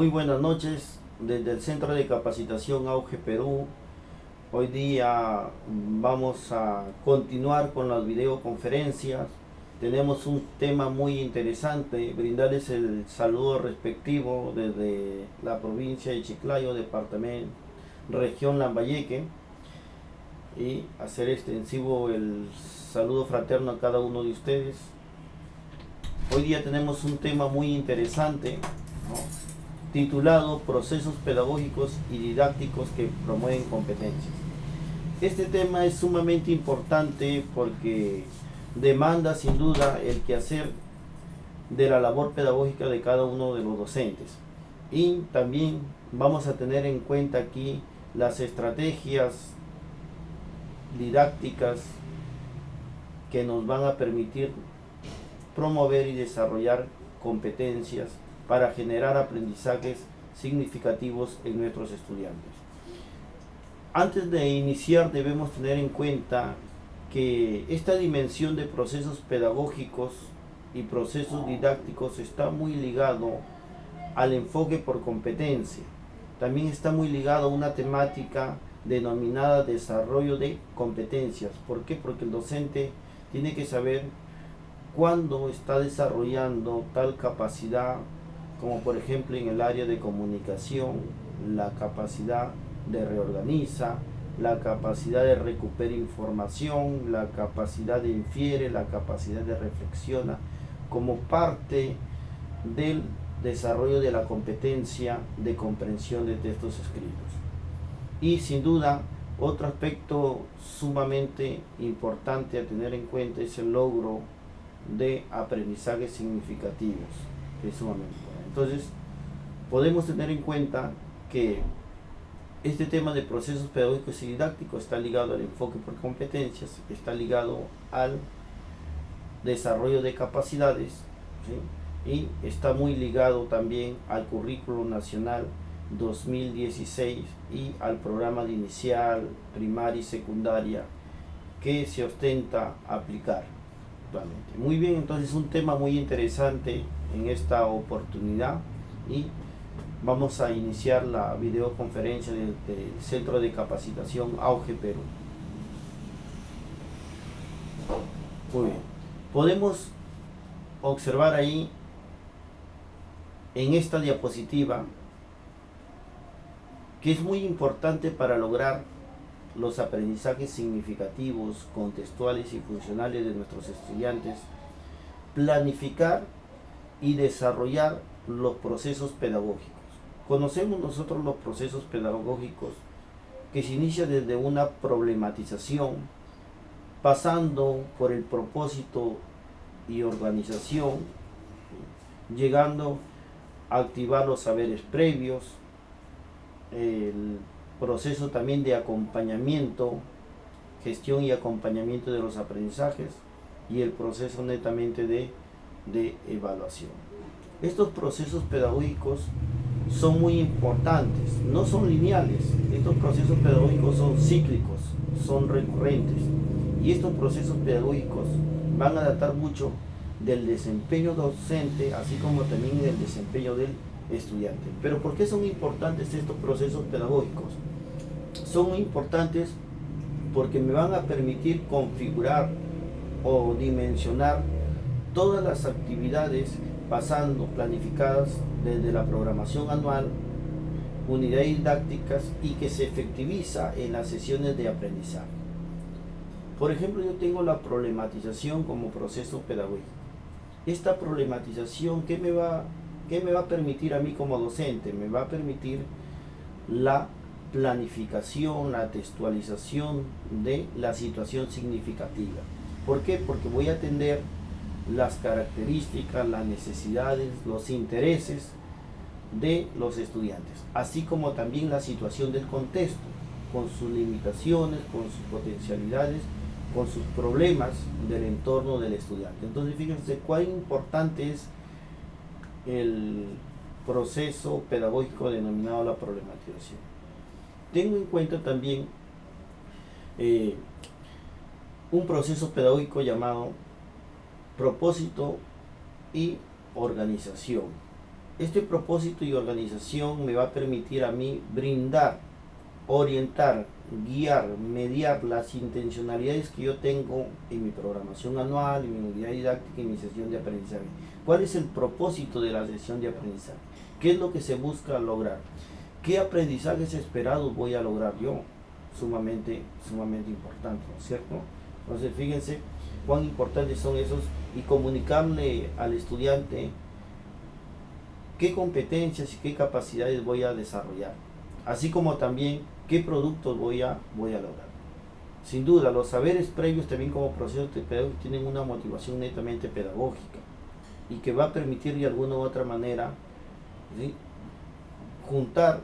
Muy buenas noches desde el Centro de Capacitación Auge Perú. Hoy día vamos a continuar con las videoconferencias. Tenemos un tema muy interesante, brindarles el saludo respectivo desde la provincia de Chiclayo, departamento, región Lambayeque, y hacer extensivo el saludo fraterno a cada uno de ustedes. Hoy día tenemos un tema muy interesante, ¿no?, titulado Procesos pedagógicos y didácticos que promueven competencias. Este tema es sumamente importante porque demanda sin duda el quehacer de la labor pedagógica de cada uno de los docentes. Y también vamos a tener en cuenta aquí las estrategias didácticas que nos van a permitir promover y desarrollar competencias para generar aprendizajes significativos en nuestros estudiantes. Antes de iniciar debemos tener en cuenta que esta dimensión de procesos pedagógicos y procesos didácticos está muy ligado al enfoque por competencia. También está muy ligado a una temática denominada desarrollo de competencias. ¿Por qué? Porque el docente tiene que saber cuándo está desarrollando tal capacidad, como por ejemplo en el área de comunicación, la capacidad de reorganiza, la capacidad de recuperar información, la capacidad de infiere, la capacidad de reflexiona, como parte del desarrollo de la competencia de comprensión de textos escritos. Y sin duda, otro aspecto sumamente importante a tener en cuenta es el logro de aprendizajes significativos, que es sumamente importante. Entonces, podemos tener en cuenta que este tema de procesos pedagógicos y didácticos está ligado al enfoque por competencias, está ligado al desarrollo de capacidades, ¿sí?, y está muy ligado también al currículo nacional 2016 y al programa de inicial, primaria y secundaria que se ostenta aplicar actualmente. Muy bien, entonces un tema muy interesante en esta oportunidad, y vamos a iniciar la videoconferencia del Centro de Capacitación Auge Perú. Muy bien, podemos observar ahí en esta diapositiva que es muy importante para lograr los aprendizajes significativos, contextuales y funcionales de nuestros estudiantes, planificar y desarrollar los procesos pedagógicos. Conocemos nosotros los procesos pedagógicos que se inicia desde una problematización, pasando por el propósito y organización, llegando a activar los saberes previos, el proceso también de acompañamiento, gestión y acompañamiento de los aprendizajes, y el proceso netamente de evaluación. Estos procesos pedagógicos son muy importantes, no son lineales. Estos procesos pedagógicos son cíclicos, son recurrentes, y estos procesos pedagógicos van a datar mucho del desempeño docente, así como también del desempeño del estudiante. Pero ¿por qué son importantes estos procesos pedagógicos? Son muy importantes porque me van a permitir configurar o dimensionar todas las actividades pasando planificadas desde la programación anual, unidades didácticas, y que se efectiviza en las sesiones de aprendizaje. Por ejemplo, yo tengo la problematización como proceso pedagógico. Esta problematización, ¿qué me va a permitir a mí como docente? Me va a permitir la planificación, la textualización de la situación significativa. ¿Por qué? Porque voy a atender las características, las necesidades, los intereses de los estudiantes, así como también la situación del contexto, con sus limitaciones, con sus potencialidades, con sus problemas del entorno del estudiante. Entonces, fíjense cuán importante es el proceso pedagógico denominado la problematización. Tengo en cuenta también un proceso pedagógico llamado propósito y organización. Este propósito y organización me va a permitir a mí brindar, orientar, guiar, mediar las intencionalidades que yo tengo en mi programación anual, en mi unidad didáctica y mi sesión de aprendizaje. ¿Cuál es el propósito de la sesión de aprendizaje? ¿Qué es lo que se busca lograr? ¿Qué aprendizajes esperados voy a lograr yo? Sumamente importante, ¿no es cierto? Entonces fíjense cuán importantes son esos y comunicarle al estudiante qué competencias y qué capacidades voy a desarrollar, así como también qué productos voy a lograr. Sin duda, los saberes previos también como procesos de pedagogía tienen una motivación netamente pedagógica y que va a permitir de alguna u otra manera, ¿sí?, juntar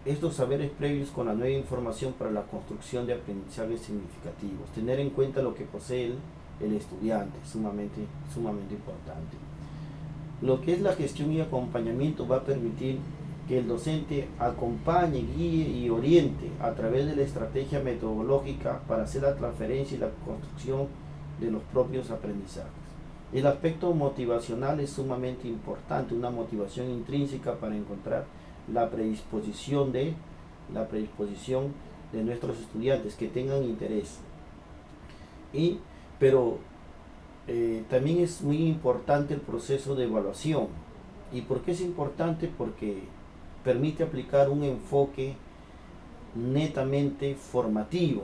estos saberes previos con la nueva información para la construcción de aprendizajes significativos, tener en cuenta lo que posee el estudiante, sumamente importante. Lo que es la gestión y acompañamiento va a permitir que el docente acompañe, guíe y oriente a través de la estrategia metodológica para hacer la transferencia y la construcción de los propios aprendizajes. El aspecto motivacional es sumamente importante, una motivación intrínseca para encontrar la predisposición de nuestros estudiantes que tengan interés. Pero también es muy importante el proceso de evaluación. ¿Y por qué es importante? Porque permite aplicar un enfoque netamente formativo,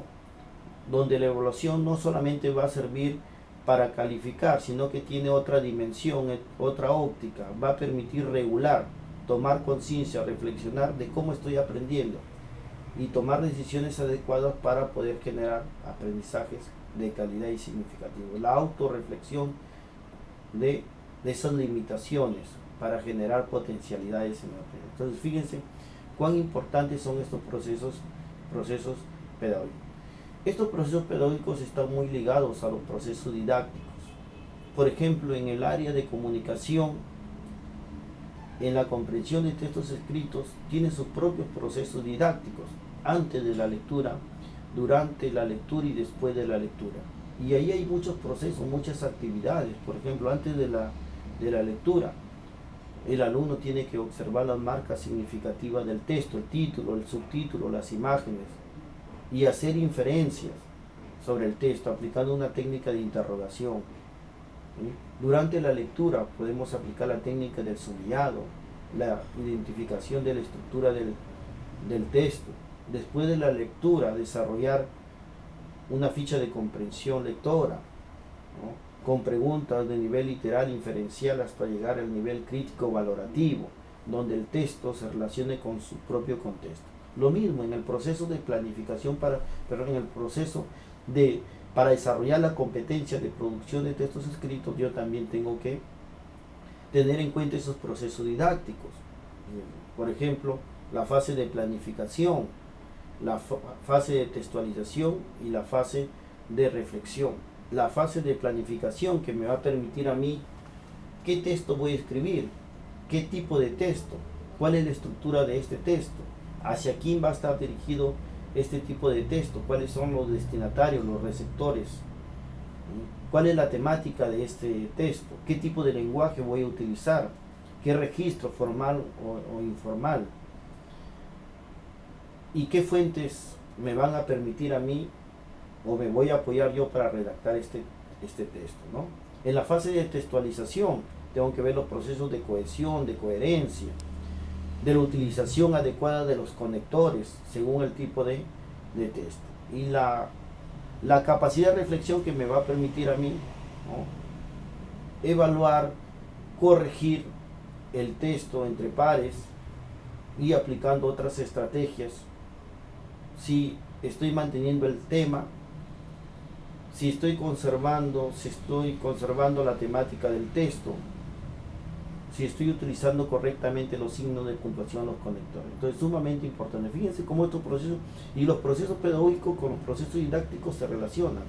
donde la evaluación no solamente va a servir para calificar, sino que tiene otra dimensión, otra óptica, va a permitir regular, tomar conciencia, reflexionar de cómo estoy aprendiendo y tomar decisiones adecuadas para poder generar aprendizajes de calidad y significativos. La autorreflexión de esas limitaciones para generar potencialidades en el aprendizaje. Entonces fíjense cuán importantes son estos procesos pedagógicos. Estos procesos pedagógicos están muy ligados a los procesos didácticos. Por ejemplo, en el área de comunicación, en la comprensión de textos escritos, tiene sus propios procesos didácticos, antes de la lectura, durante la lectura y después de la lectura. Y ahí hay muchos procesos, muchas actividades. Por ejemplo, antes de la lectura, el alumno tiene que observar las marcas significativas del texto, el título, el subtítulo, las imágenes, y hacer inferencias sobre el texto, aplicando una técnica de interrogación. ¿Sí? Durante la lectura podemos aplicar la técnica del subrayado, la identificación de la estructura del texto. Después de la lectura, desarrollar una ficha de comprensión lectora, ¿no?, con preguntas de nivel literal inferencial hasta llegar al nivel crítico valorativo, donde el texto se relacione con su propio contexto. Lo mismo en el proceso de planificación para desarrollar la competencia de producción de textos escritos, yo también tengo que tener en cuenta esos procesos didácticos. Por ejemplo, la fase de planificación, la fase de textualización y la fase de reflexión. La fase de planificación que me va a permitir a mí qué texto voy a escribir, qué tipo de texto, cuál es la estructura de este texto, hacia quién va a estar dirigido este tipo de texto, cuáles son los destinatarios, los receptores, cuál es la temática de este texto, qué tipo de lenguaje voy a utilizar, qué registro formal o informal, y qué fuentes me van a permitir a mí o me voy a apoyar yo para redactar este texto, ¿no? En la fase de textualización tengo que ver los procesos de cohesión, de coherencia, de la utilización adecuada de los conectores según el tipo de texto, y la capacidad de reflexión que me va a permitir a mí, ¿no?, evaluar, corregir el texto entre pares y aplicando otras estrategias, si estoy manteniendo el tema, si estoy conservando la temática del texto, si estoy utilizando correctamente los signos de puntuación, los conectores. Entonces, sumamente importante. Fíjense cómo estos procesos y los procesos pedagógicos con los procesos didácticos se relacionan.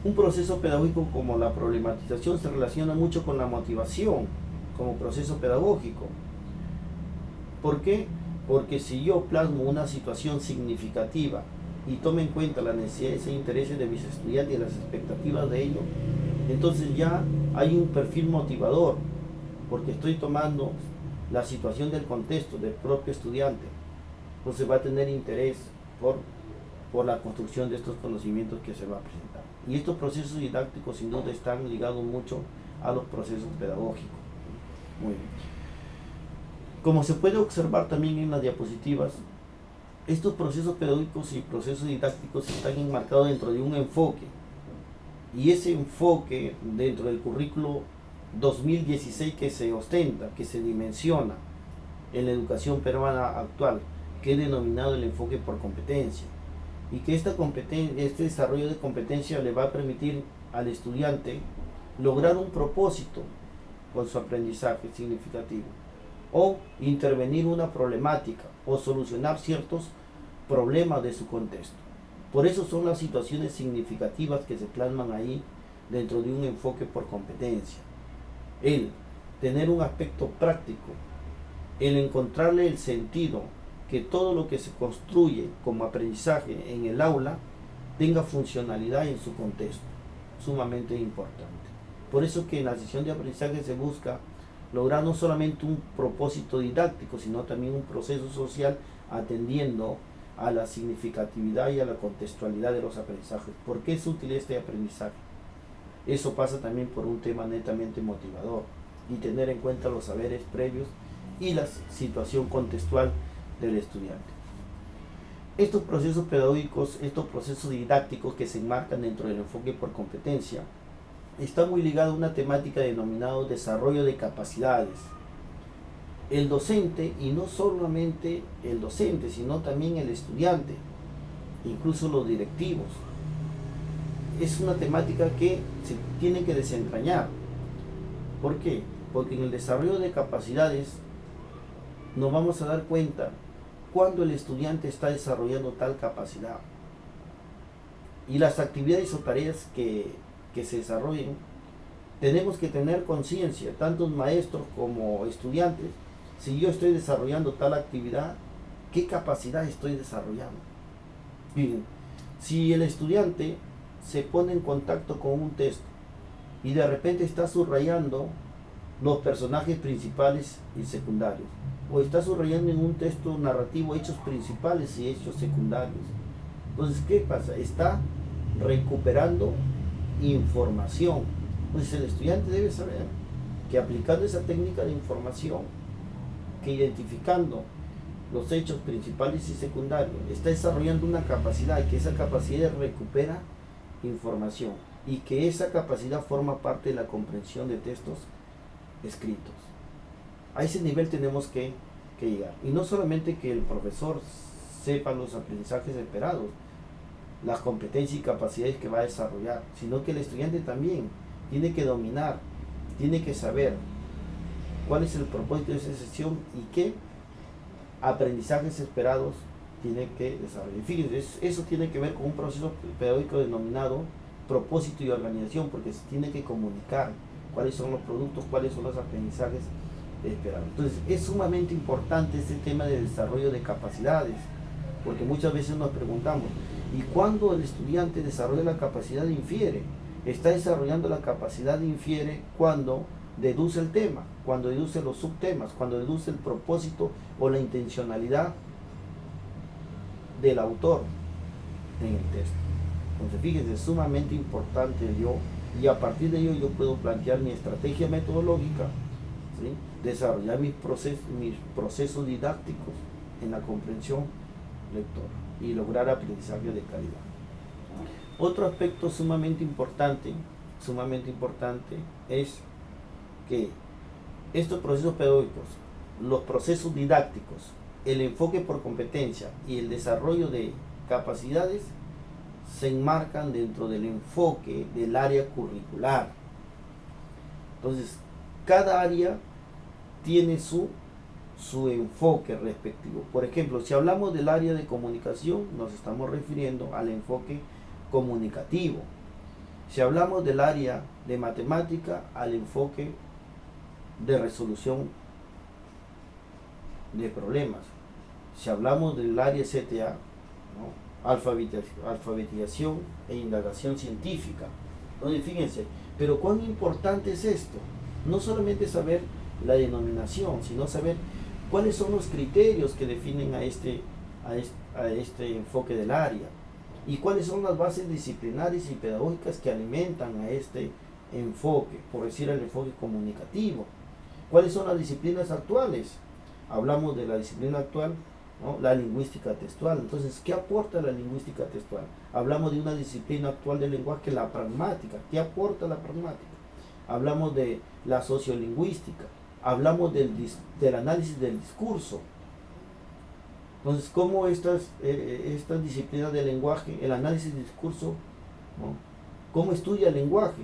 Un proceso pedagógico como la problematización se relaciona mucho con la motivación como proceso pedagógico. ¿Por qué? Porque si yo plasmo una situación significativa y tomo en cuenta las necesidades e intereses de mis estudiantes y las expectativas de ellos, entonces ya hay un perfil motivador porque estoy tomando la situación del contexto del propio estudiante. Entonces va a tener interés por la construcción de estos conocimientos que se va a presentar. Y estos procesos didácticos sin duda están ligados mucho a los procesos pedagógicos. Muy bien. Como se puede observar también en las diapositivas, estos procesos pedagógicos y procesos didácticos están enmarcados dentro de un enfoque. Y ese enfoque dentro del currículo 2016 que se ostenta, que se dimensiona en la educación peruana actual, que es denominado el enfoque por competencia, y que este desarrollo de competencia le va a permitir al estudiante lograr un propósito con su aprendizaje significativo, o intervenir una problemática, o solucionar ciertos problemas de su contexto. Por eso son las situaciones significativas que se plasman ahí dentro de un enfoque por competencia. El tener un aspecto práctico, el encontrarle el sentido, que todo lo que se construye como aprendizaje en el aula tenga funcionalidad en su contexto, sumamente importante. Por eso que en la sesión de aprendizaje se busca lograr no solamente un propósito didáctico, sino también un proceso social atendiendo a la significatividad y a la contextualidad de los aprendizajes. ¿Por qué es útil este aprendizaje? Eso pasa también por un tema netamente motivador y tener en cuenta los saberes previos y la situación contextual del estudiante. Estos procesos pedagógicos, estos procesos didácticos que se enmarcan dentro del enfoque por competencia, está muy ligado a una temática denominada desarrollo de capacidades. El docente, y no solamente el docente, sino también el estudiante, incluso los directivos, es una temática que se tiene que desentrañar. ¿Por qué? Porque en el desarrollo de capacidades nos vamos a dar cuenta cuando el estudiante está desarrollando tal capacidad. Y las actividades o tareas que se desarrollen, tenemos que tener conciencia, tanto maestros como estudiantes, si yo estoy desarrollando tal actividad, ¿qué capacidad estoy desarrollando? Bien, si el estudiante se pone en contacto con un texto y de repente está subrayando los personajes principales y secundarios, o está subrayando en un texto narrativo hechos principales y hechos secundarios, entonces ¿qué pasa? Está recuperando información. Entonces el estudiante debe saber que aplicando esa técnica de información, que identificando los hechos principales y secundarios, está desarrollando una capacidad, y que esa capacidad recupera información, y que esa capacidad forma parte de la comprensión de textos escritos. A ese nivel tenemos que llegar. Y no solamente que el profesor sepa los aprendizajes esperados, las competencias y capacidades que va a desarrollar, sino que el estudiante también tiene que dominar, tiene que saber cuál es el propósito de esa sesión y qué aprendizajes esperados tiene que desarrollar. Fíjense, eso tiene que ver con un proceso pedagógico denominado propósito y organización, porque se tiene que comunicar cuáles son los productos, cuáles son los aprendizajes esperados. Entonces es sumamente importante este tema de desarrollo de capacidades, porque muchas veces nos preguntamos, ¿y cuándo el estudiante desarrolla la capacidad de infiere? Está desarrollando la capacidad de infiere cuando deduce el tema, cuando deduce los subtemas, cuando deduce el propósito o la intencionalidad del autor en el texto. Entonces fíjense, es sumamente importante y a partir de ello yo puedo plantear mi estrategia metodológica, ¿sí? Desarrollar mis procesos didácticos en la comprensión lectora y lograr aprendizaje de calidad. Otro aspecto sumamente importante es que estos procesos pedagógicos, los procesos didácticos, el enfoque por competencia y el desarrollo de capacidades se enmarcan dentro del enfoque del área curricular. Entonces, cada área tiene su enfoque respectivo. Por ejemplo, si hablamos del área de comunicación, nos estamos refiriendo al enfoque comunicativo. Si hablamos del área de matemática, al enfoque de resolución de problemas. Si hablamos del área CTA, ¿no? Alfabetización e indagación científica. Entonces, fíjense, pero cuán importante es esto. No solamente saber la denominación, sino saber cuáles son los criterios que definen a este enfoque del área y cuáles son las bases disciplinarias y pedagógicas que alimentan a este enfoque, por decir el enfoque comunicativo. ¿Cuáles son las disciplinas actuales? Hablamos de la disciplina actual, ¿no? La lingüística textual. Entonces, ¿qué aporta la lingüística textual? Hablamos de una disciplina actual del lenguaje, la pragmática. ¿Qué aporta la pragmática? Hablamos de la sociolingüística. Hablamos del análisis del discurso. Entonces, ¿cómo estas disciplinas del lenguaje, el análisis del discurso, ¿no? ¿Cómo estudia el lenguaje?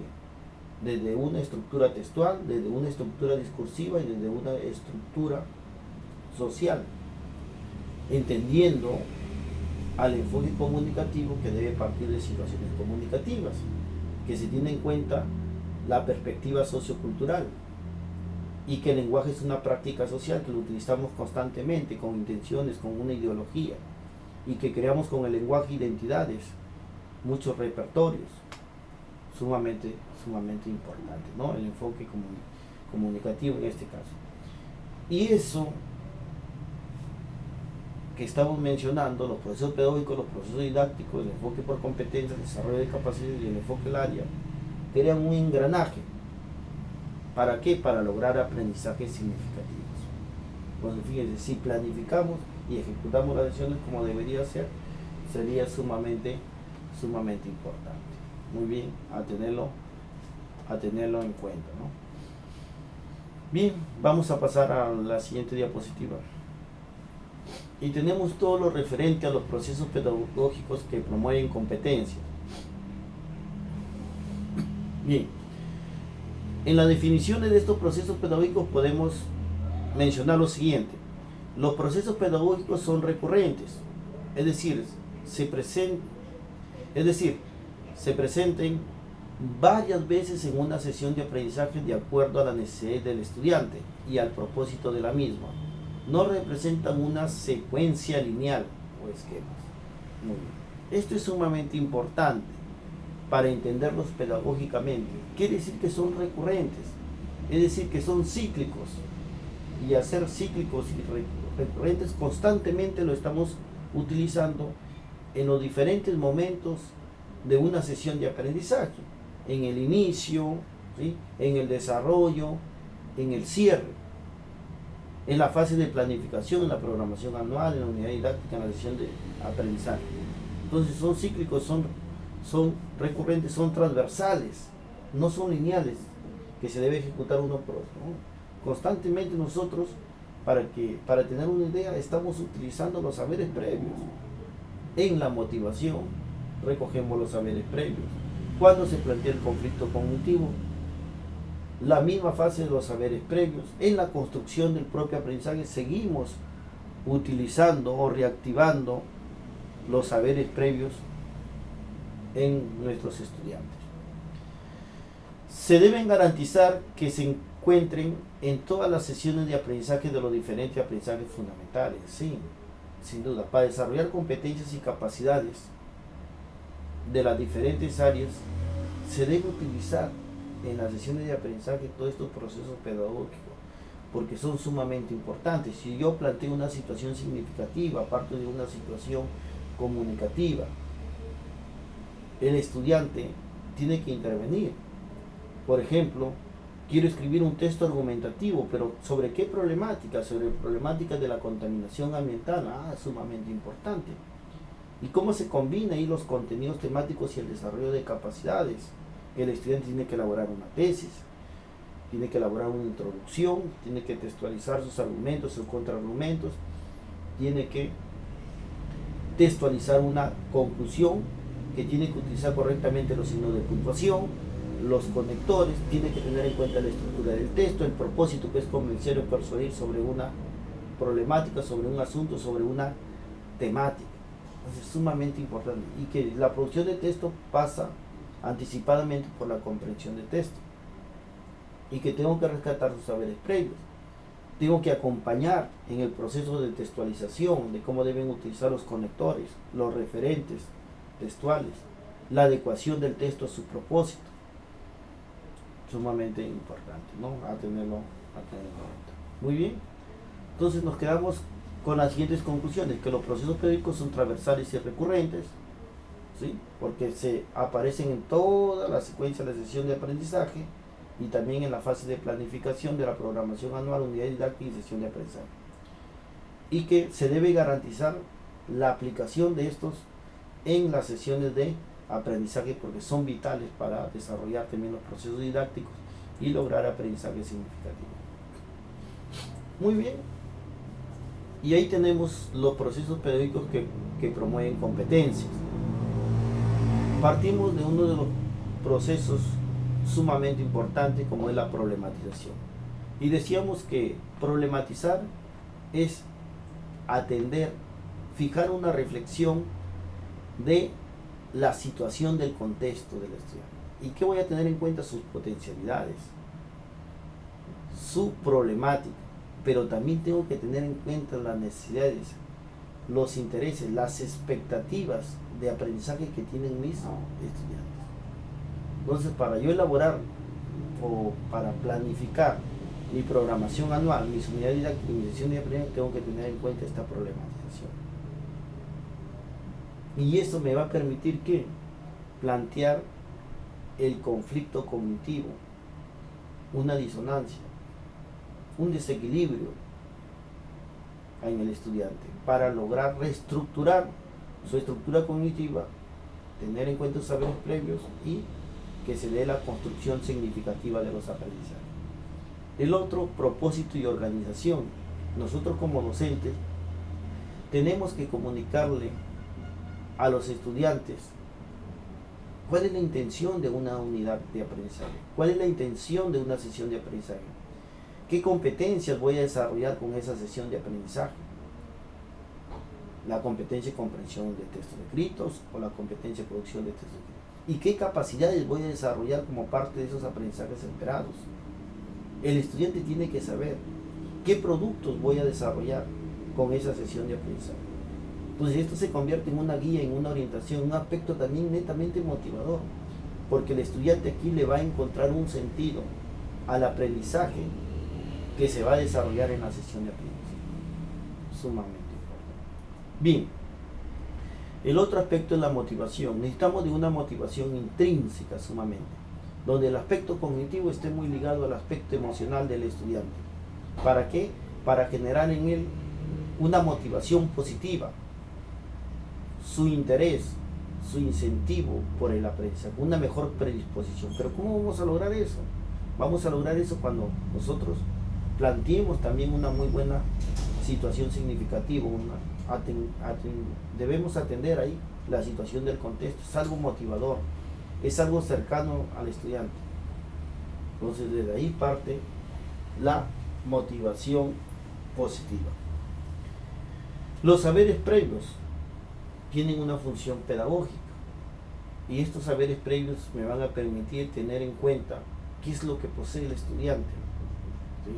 Desde una estructura textual, desde una estructura discursiva y desde una estructura social, entendiendo al enfoque comunicativo que debe partir de situaciones comunicativas, que se tiene en cuenta la perspectiva sociocultural y que el lenguaje es una práctica social que lo utilizamos constantemente con intenciones, con una ideología, y que creamos con el lenguaje identidades, muchos repertorios, sumamente importante, ¿no? El enfoque comunicativo en este caso. Y eso que estamos mencionando, los procesos pedagógicos, los procesos didácticos, el enfoque por competencias, el desarrollo de capacidades y el enfoque del área, crean un engranaje. ¿Para qué? Para lograr aprendizajes significativos. Pues fíjense, si planificamos y ejecutamos las acciones como debería ser, sería sumamente importante. Muy bien, a tenerlo en cuenta, ¿no? Bien, vamos a pasar a la siguiente diapositiva. Y tenemos todo lo referente a los procesos pedagógicos que promueven competencias. Bien, en las definiciones de estos procesos pedagógicos podemos mencionar lo siguiente. Los procesos pedagógicos son recurrentes, es decir, se presenten varias veces en una sesión de aprendizaje de acuerdo a la necesidad del estudiante y al propósito de la misma. No representan una secuencia lineal o esquemas. Muy bien. Esto es sumamente importante para entenderlos pedagógicamente. Quiere decir que son recurrentes, es decir, que son cíclicos. Y al ser cíclicos y recurrentes, constantemente lo estamos utilizando en los diferentes momentos de una sesión de aprendizaje, en el inicio, ¿sí? En el desarrollo, en el cierre, en la fase de planificación, en la programación anual, en la unidad didáctica, en la sesión de aprendizaje. Entonces son cíclicos, son recurrentes, son transversales, no son lineales, que se debe ejecutar uno por otro, ¿no? Constantemente nosotros, para tener una idea, estamos utilizando los saberes previos. En la motivación recogemos los saberes previos. Cuando se plantea el conflicto cognitivo, la misma fase de los saberes previos. En la construcción del propio aprendizaje seguimos utilizando o reactivando los saberes previos en nuestros estudiantes. Se deben garantizar que se encuentren en todas las sesiones de aprendizaje de los diferentes aprendizajes fundamentales, sí, sin duda, para desarrollar competencias y capacidades de las diferentes áreas. Se debe utilizar en las sesiones de aprendizaje todos estos procesos pedagógicos, porque son sumamente importantes. Si yo planteo una situación significativa, aparte de una situación comunicativa, el estudiante tiene que intervenir. Por ejemplo, quiero escribir un texto argumentativo, pero ¿sobre qué problemática? Sobre problemáticas de la contaminación ambiental. Sumamente importante. ¿Y cómo se combina ahí los contenidos temáticos y el desarrollo de capacidades? El estudiante tiene que elaborar una tesis, tiene que elaborar una introducción, tiene que textualizar sus argumentos, sus contraargumentos, tiene que textualizar una conclusión, que tiene que utilizar correctamente los signos de puntuación, los conectores, tiene que tener en cuenta la estructura del texto, el propósito, que es convencer o persuadir sobre una problemática, sobre un asunto, sobre una temática. Entonces, es sumamente importante, y que la producción de texto pasa anticipadamente por la comprensión de texto, y que tengo que rescatar sus saberes previos, tengo que acompañar en el proceso de textualización, de cómo deben utilizar los conectores, los referentes textuales, la adecuación del texto a su propósito. Sumamente importante, ¿no? A tenerlo a tener en cuenta. Muy bien. Entonces nos quedamos con las siguientes conclusiones, que los procesos pedagógicos son transversales y recurrentes, ¿sí? Porque se aparecen en toda la secuencia de la sesión de aprendizaje y también en la fase de planificación de la programación anual, unidad didáctica y sesión de aprendizaje. Y que se debe garantizar la aplicación de estos en las sesiones de aprendizaje porque son vitales para desarrollar también los procesos didácticos y lograr aprendizaje significativo. Muy bien. Y ahí tenemos los procesos pedagógicos que promueven competencias. Partimos de uno de los procesos sumamente importantes como es la problematización. Y decíamos que problematizar es atender, fijar una reflexión de la situación del contexto del estudiante. ¿Y qué voy a tener en cuenta? Sus potencialidades, su problemática, pero también tengo que tener en cuenta las necesidades, los intereses, las expectativas de aprendizaje que tienen mis estudiantes. Entonces, para yo elaborar o para planificar mi programación anual, mis unidades didácticas y mi sesión de aprendizaje, tengo que tener en cuenta esta problematización. Y eso me va a permitir que plantear el conflicto cognitivo, una disonancia, un desequilibrio en el estudiante para lograr reestructurar su estructura cognitiva, tener en cuenta los saberes previos y que se dé la construcción significativa de los aprendizajes. El otro, propósito y organización. Nosotros como docentes tenemos que comunicarle a los estudiantes cuál es la intención de una unidad de aprendizaje, cuál es la intención de una sesión de aprendizaje, qué competencias voy a desarrollar con esa sesión de aprendizaje, la competencia de comprensión de textos escritos o la competencia de producción de textos escritos, y qué capacidades voy a desarrollar como parte de esos aprendizajes esperados. El estudiante tiene que saber qué productos voy a desarrollar con esa sesión de aprendizaje. Entonces esto se convierte en una guía, en una orientación, un aspecto también netamente motivador, porque el estudiante aquí le va a encontrar un sentido al aprendizaje que se va a desarrollar en la sesión de aprendizaje. Sumamente importante. Bien, el otro aspecto es la motivación. Necesitamos de una motivación intrínseca sumamente, donde el aspecto cognitivo esté muy ligado al aspecto emocional del estudiante. ¿Para qué? Para generar en él una motivación positiva, su interés, su incentivo por el aprendizaje, una mejor predisposición. Pero ¿cómo vamos a lograr eso? Vamos a lograr eso cuando nosotros planteemos también una muy buena situación significativa, debemos atender ahí la situación del contexto, es algo motivador, es algo cercano al estudiante. Entonces desde ahí parte la motivación positiva. Los saberes previos tienen una función pedagógica y estos saberes previos me van a permitir tener en cuenta qué es lo que posee el estudiante, ¿sí?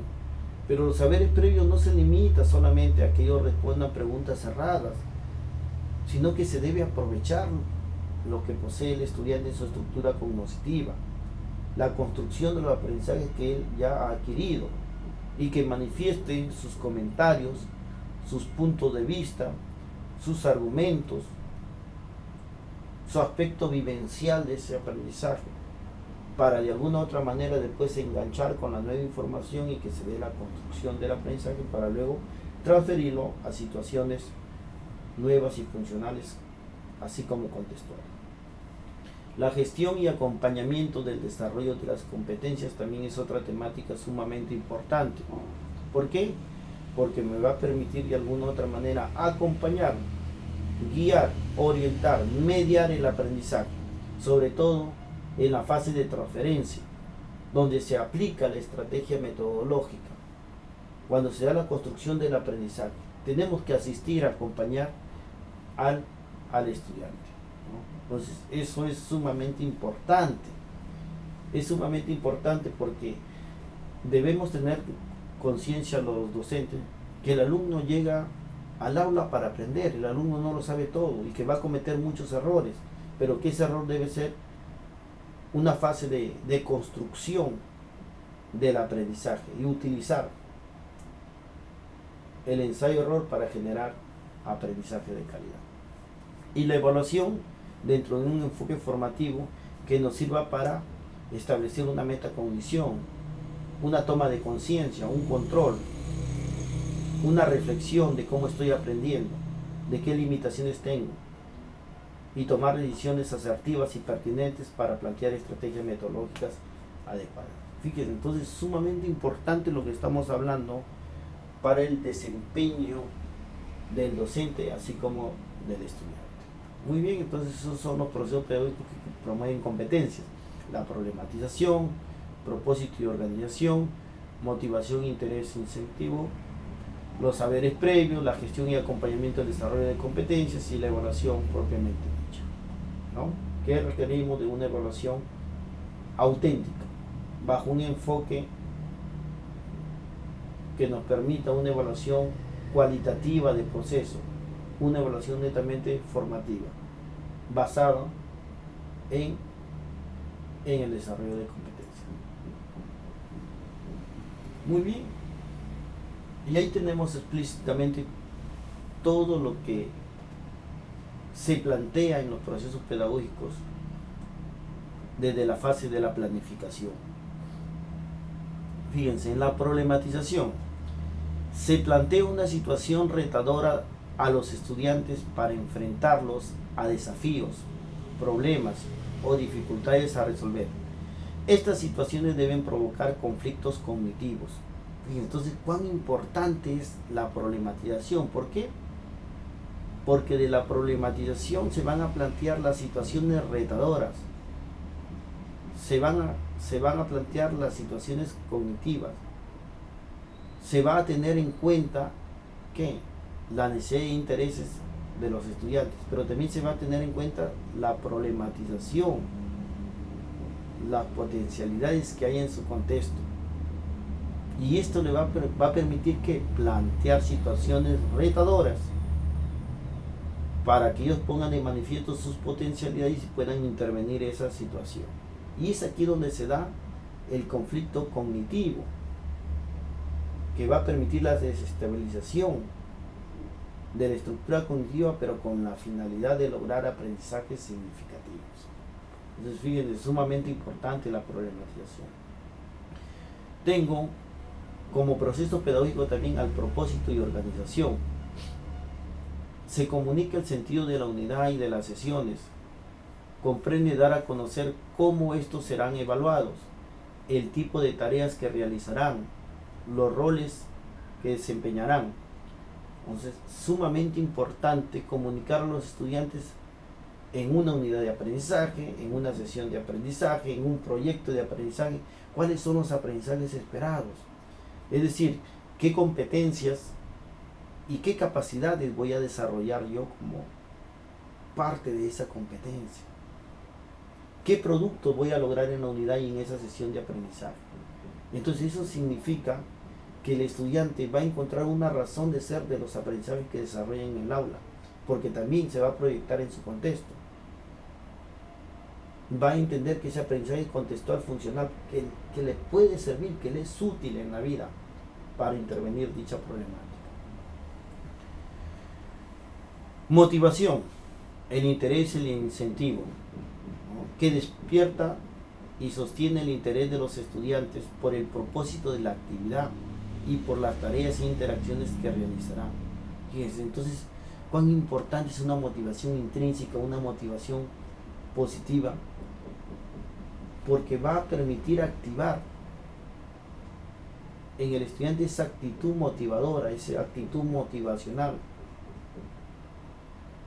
Pero los saberes previos no se limita solamente a que ellos respondan preguntas cerradas, sino que se debe aprovechar lo que posee el estudiante en su estructura cognitiva, la construcción de los aprendizajes que él ya ha adquirido y que manifieste sus comentarios, sus puntos de vista, sus argumentos, su aspecto vivencial de ese aprendizaje, para de alguna u otra manera después enganchar con la nueva información y que se dé la construcción del aprendizaje para luego transferirlo a situaciones nuevas y funcionales, así como contextuales. La gestión y acompañamiento del desarrollo de las competencias también es otra temática sumamente importante. ¿Por qué? Porque me va a permitir de alguna u otra manera acompañar, guiar, orientar, mediar el aprendizaje, sobre todo en la fase de transferencia, donde se aplica la estrategia metodológica, cuando se da la construcción del aprendizaje. Tenemos que asistir, acompañar al estudiante, ¿no? Entonces eso es sumamente importante. Es sumamente importante porque debemos tener conciencia los docentes que el alumno llega al aula para aprender, el alumno no lo sabe todo y que va a cometer muchos errores, pero que ese error debe ser una fase de construcción del aprendizaje y utilizar el ensayo-error para generar aprendizaje de calidad. Y la evaluación dentro de un enfoque formativo que nos sirva para establecer una metacognición, una toma de conciencia, un control, una reflexión de cómo estoy aprendiendo, de qué limitaciones tengo, y tomar decisiones asertivas y pertinentes para plantear estrategias metodológicas adecuadas. Fíjense, entonces es sumamente importante lo que estamos hablando para el desempeño del docente, así como del estudiante. Muy bien, entonces esos son los procesos pedagógicos que promueven competencias: la problematización, propósito y organización, motivación, interés, incentivo, los saberes previos, la gestión y acompañamiento del desarrollo de competencias y la evaluación propiamente dicha, ¿no? ¿Qué requerimos de una evaluación auténtica, bajo un enfoque que nos permita una evaluación cualitativa de proceso, una evaluación netamente formativa, basada en el desarrollo de competencias? Muy bien, y ahí tenemos explícitamente todo lo que se plantea en los procesos pedagógicos desde la fase de la planificación. Fíjense, en la problematización se plantea una situación retadora a los estudiantes para enfrentarlos a desafíos, problemas o dificultades a resolver. Estas situaciones deben provocar conflictos cognitivos. Fíjense, entonces, ¿cuán importante es la problematización? ¿Por qué? Porque de la problematización se van a plantear las situaciones retadoras, se van a plantear las situaciones cognitivas, se va a tener en cuenta que la necesidad e intereses de los estudiantes, pero también se va a tener en cuenta la problematización, las potencialidades que hay en su contexto, y esto le va a permitir que plantear situaciones retadoras para que ellos pongan de manifiesto sus potencialidades y puedan intervenir esa situación. Y es aquí donde se da el conflicto cognitivo, que va a permitir la desestabilización de la estructura cognitiva, pero con la finalidad de lograr aprendizajes significativos. Entonces, fíjense, es sumamente importante la problematización. Tengo como proceso pedagógico también al propósito y organización. Se comunica el sentido de la unidad y de las sesiones. Comprende dar a conocer cómo estos serán evaluados, el tipo de tareas que realizarán, los roles que desempeñarán. Entonces, sumamente importante comunicar a los estudiantes en una unidad de aprendizaje, en una sesión de aprendizaje, en un proyecto de aprendizaje, cuáles son los aprendizajes esperados. Es decir, qué competencias y qué capacidades voy a desarrollar yo como parte de esa competencia. ¿Qué producto voy a lograr en la unidad y en esa sesión de aprendizaje? Entonces eso significa que el estudiante va a encontrar una razón de ser de los aprendizajes que desarrolla en el aula, porque también se va a proyectar en su contexto. Va a entender que ese aprendizaje contextual funcional que le puede servir, que le es útil en la vida para intervenir dicha problemática. Motivación, el interés y el incentivo, ¿no?, que despierta y sostiene el interés de los estudiantes por el propósito de la actividad y por las tareas e interacciones que realizarán. Fíjense, entonces, cuán importante es una motivación intrínseca, una motivación positiva, porque va a permitir activar en el estudiante esa actitud motivadora, esa actitud motivacional.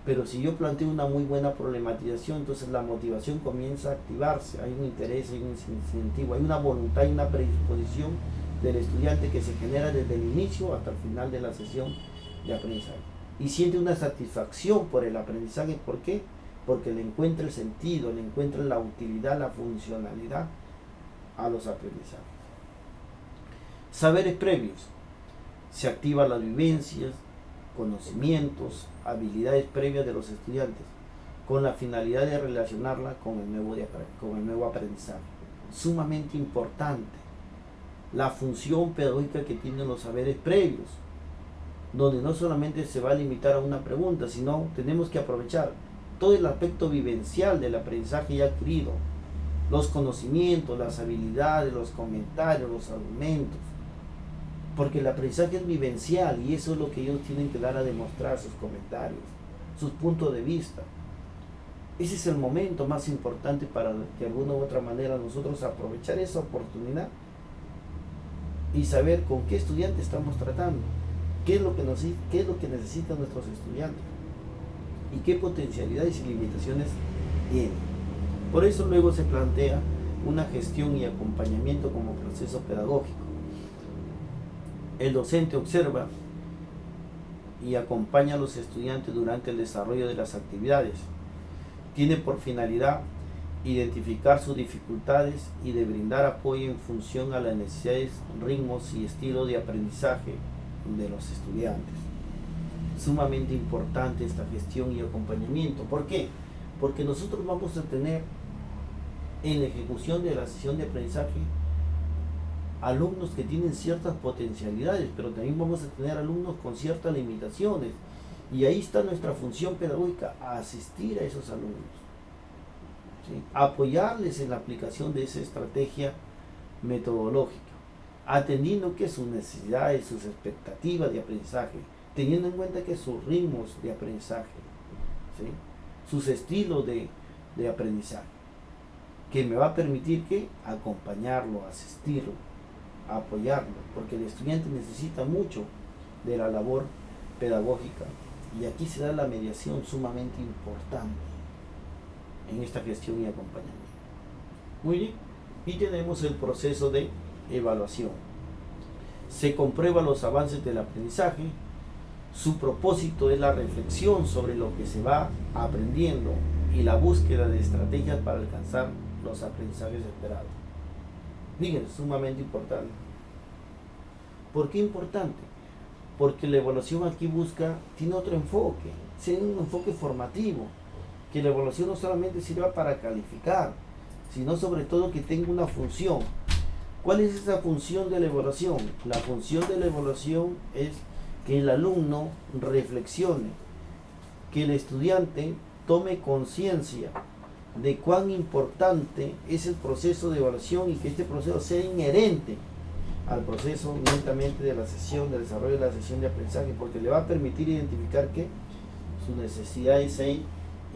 Pero si yo planteo una muy buena problematización, entonces la motivación comienza a activarse, hay un interés, hay un incentivo, hay una voluntad y una predisposición del estudiante que se genera desde el inicio hasta el final de la sesión de aprendizaje. Y siente una satisfacción por el aprendizaje. ¿Por qué? Porque le encuentra el sentido, le encuentra la utilidad, la funcionalidad a los aprendizajes. Saberes previos. Se activan las vivencias, conocimientos, habilidades previas de los estudiantes, con la finalidad de relacionarla con el nuevo aprendizaje. Sumamente importante. la función pedagógica que tienen los saberes previos, donde no solamente se va a limitar a una pregunta, sino tenemos que aprovechar todo el aspecto vivencial del aprendizaje ya adquirido, los conocimientos, las habilidades, los comentarios, los argumentos, porque el aprendizaje es vivencial y eso es lo que ellos tienen que dar a demostrar, sus comentarios, sus puntos de vista. Ese es el momento más importante para de alguna u otra manera nosotros aprovechar esa oportunidad y saber con qué estudiante estamos tratando, qué es lo que necesitan nuestros estudiantes y qué potencialidades y limitaciones tienen. Por eso luego se plantea una gestión y acompañamiento como proceso pedagógico. El docente observa y acompaña a los estudiantes durante el desarrollo de las actividades. Tiene por finalidad identificar sus dificultades y de brindar apoyo en función a las necesidades, ritmos y estilo de aprendizaje de los estudiantes. Sumamente importante esta gestión y acompañamiento. ¿Por qué? Porque nosotros vamos a tener en la ejecución de la sesión de aprendizaje alumnos que tienen ciertas potencialidades, pero también vamos a tener alumnos con ciertas limitaciones. Y ahí está nuestra función pedagógica, asistir a esos alumnos, ¿sí? Apoyarles en la aplicación de esa estrategia metodológica, atendiendo que sus necesidades, sus expectativas de aprendizaje, teniendo en cuenta que sus ritmos de aprendizaje, ¿sí? Sus estilos de aprendizaje, que me va a permitir que acompañarlo, asistirlo, apoyarlo, porque el estudiante necesita mucho de la labor pedagógica y aquí se da la mediación sumamente importante en esta gestión y acompañamiento. Muy bien, y tenemos el proceso de evaluación. Se comprueba los avances del aprendizaje. Su propósito es la reflexión sobre lo que se va aprendiendo y la búsqueda de estrategias para alcanzar los aprendizajes esperados. Fíjense, sumamente importante. ¿Por qué importante? Porque la evaluación aquí tiene otro enfoque, tiene un enfoque formativo, que la evaluación no solamente sirva para calificar, sino sobre todo que tenga una función. ¿Cuál es esa función de la evaluación? La función de la evaluación es que el alumno reflexione, que el estudiante tome conciencia de cuán importante es el proceso de evaluación y que este proceso sea inherente al proceso netamente de la sesión, del desarrollo de la sesión de aprendizaje, porque le va a permitir identificar que sus necesidades e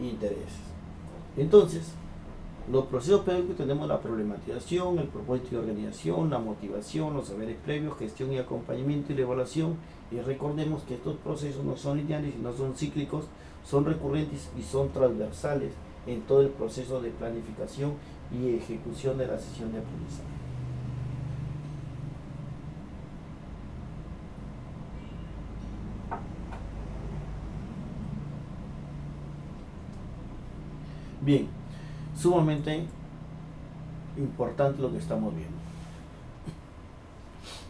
intereses. Entonces, los procesos pedagógicos tenemos la problematización, el propósito de organización, la motivación, los saberes previos, gestión y acompañamiento y la evaluación. Y recordemos que estos procesos no son lineales y no son cíclicos, son recurrentes y son transversales en todo el proceso de planificación y ejecución de la sesión de aprendizaje. Bien, sumamente importante lo que estamos viendo.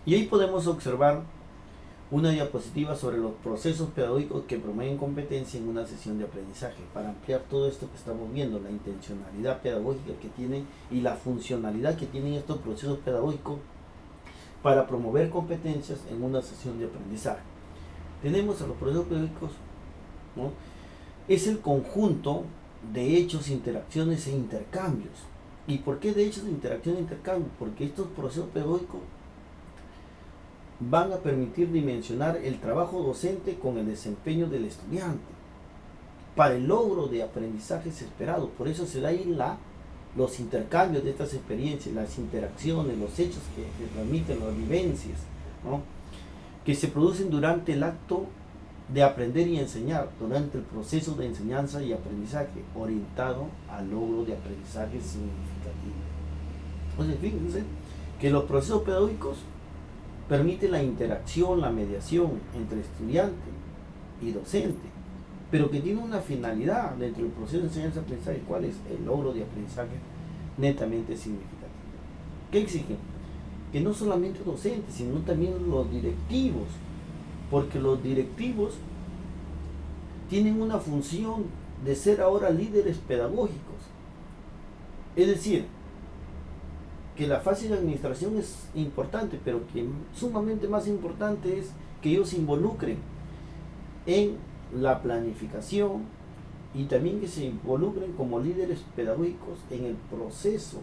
Y ahí podemos observar una diapositiva sobre los procesos pedagógicos que promueven competencia en una sesión de aprendizaje, para ampliar todo esto que estamos viendo, la intencionalidad pedagógica que tienen y la funcionalidad que tienen estos procesos pedagógicos para promover competencias en una sesión de aprendizaje. Tenemos a los procesos pedagógicos, ¿no? Es el conjunto de hechos, interacciones e intercambios. ¿Y por qué de hechos, interacciones e intercambios? Porque estos procesos pedagógicos van a permitir dimensionar el trabajo docente con el desempeño del estudiante para el logro de aprendizajes esperados. Por eso se da ahí los intercambios de estas experiencias, las interacciones, los hechos que transmiten, las vivencias, ¿no? Que se producen durante el acto de aprender y enseñar, durante el proceso de enseñanza y aprendizaje orientado al logro de aprendizaje significativo. Entonces, fíjense que los procesos pedagógicos permiten la interacción, la mediación entre estudiante y docente, pero que tiene una finalidad dentro del proceso de enseñanza-aprendizaje. ¿Cuál es? El logro de aprendizaje netamente significativo. ¿Qué exigen? Que no solamente docentes, sino también los directivos, porque los directivos tienen una función de ser ahora líderes pedagógicos. Es decir, que la fase de administración es importante, pero que sumamente más importante es que ellos se involucren en la planificación y también que se involucren como líderes pedagógicos en el proceso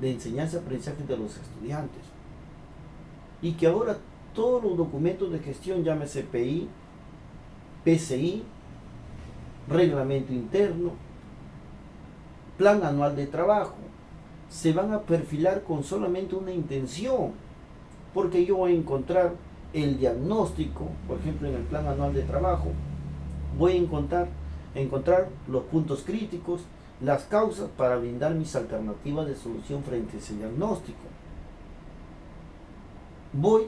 de enseñanza-aprendizaje de los estudiantes. Y que ahora todos los documentos de gestión, llámese PI, PCI, reglamento interno, plan anual de trabajo, se van a perfilar con solamente una intención, porque yo voy a encontrar el diagnóstico, por ejemplo en el plan anual de trabajo, voy a encontrar los puntos críticos, las causas para brindar mis alternativas de solución frente a ese diagnóstico. Voy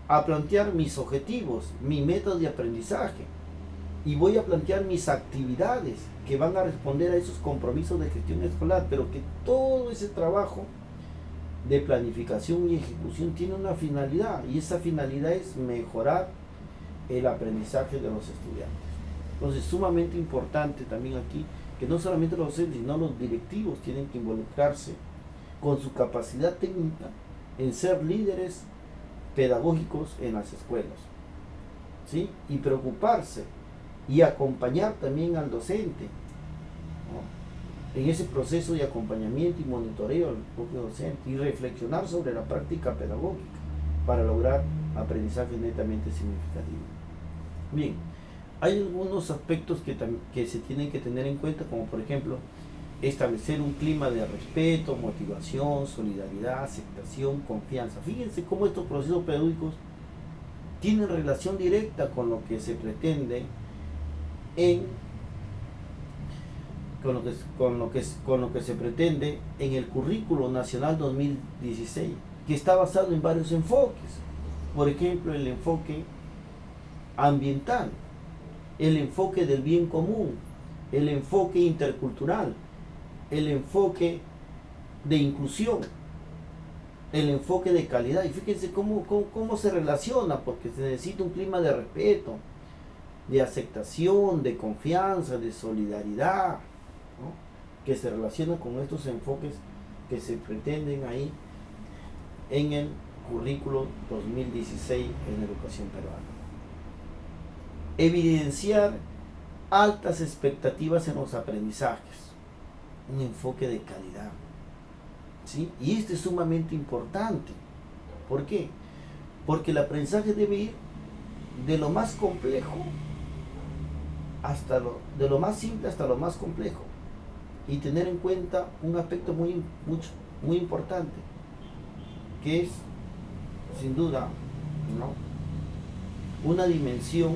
a plantear mis objetivos, mi método de aprendizaje, y voy a plantear mis actividades que van a responder a esos compromisos de gestión escolar, pero que todo ese trabajo de planificación y ejecución tiene una finalidad, y esa finalidad es mejorar el aprendizaje de los estudiantes. Entonces, sumamente importante también aquí que no solamente los docentes, sino los directivos tienen que involucrarse con su capacidad técnica en ser líderes pedagógicos en las escuelas, ¿sí? Y preocuparse y acompañar también al docente, ¿no?, en ese proceso de acompañamiento y monitoreo al propio docente, y reflexionar sobre la práctica pedagógica para lograr aprendizaje netamente significativo. Bien, hay algunos aspectos que se tienen que tener en cuenta, como por ejemplo establecer un clima de respeto, motivación, solidaridad, aceptación, confianza. Fíjense cómo estos procesos pedagógicos tienen relación directa con lo que se pretende con lo que se pretende en el Currículo Nacional 2016, que está basado en varios enfoques. Por ejemplo, el enfoque ambiental, el enfoque del bien común, el enfoque intercultural, el enfoque de inclusión, el enfoque de calidad. Y fíjense cómo se relaciona, porque se necesita un clima de respeto, de aceptación, de confianza, de solidaridad, ¿no?, que se relaciona con estos enfoques que se pretenden ahí en el Currículo 2016 en educación peruana. Evidenciar altas expectativas en los aprendizajes, un enfoque de calidad, ¿sí? Y este es sumamente importante. ¿Por qué? Porque el aprendizaje debe ir de lo más complejo de lo más simple hasta lo más complejo, y tener en cuenta un aspecto muy importante, que es sin duda, ¿no?, una dimensión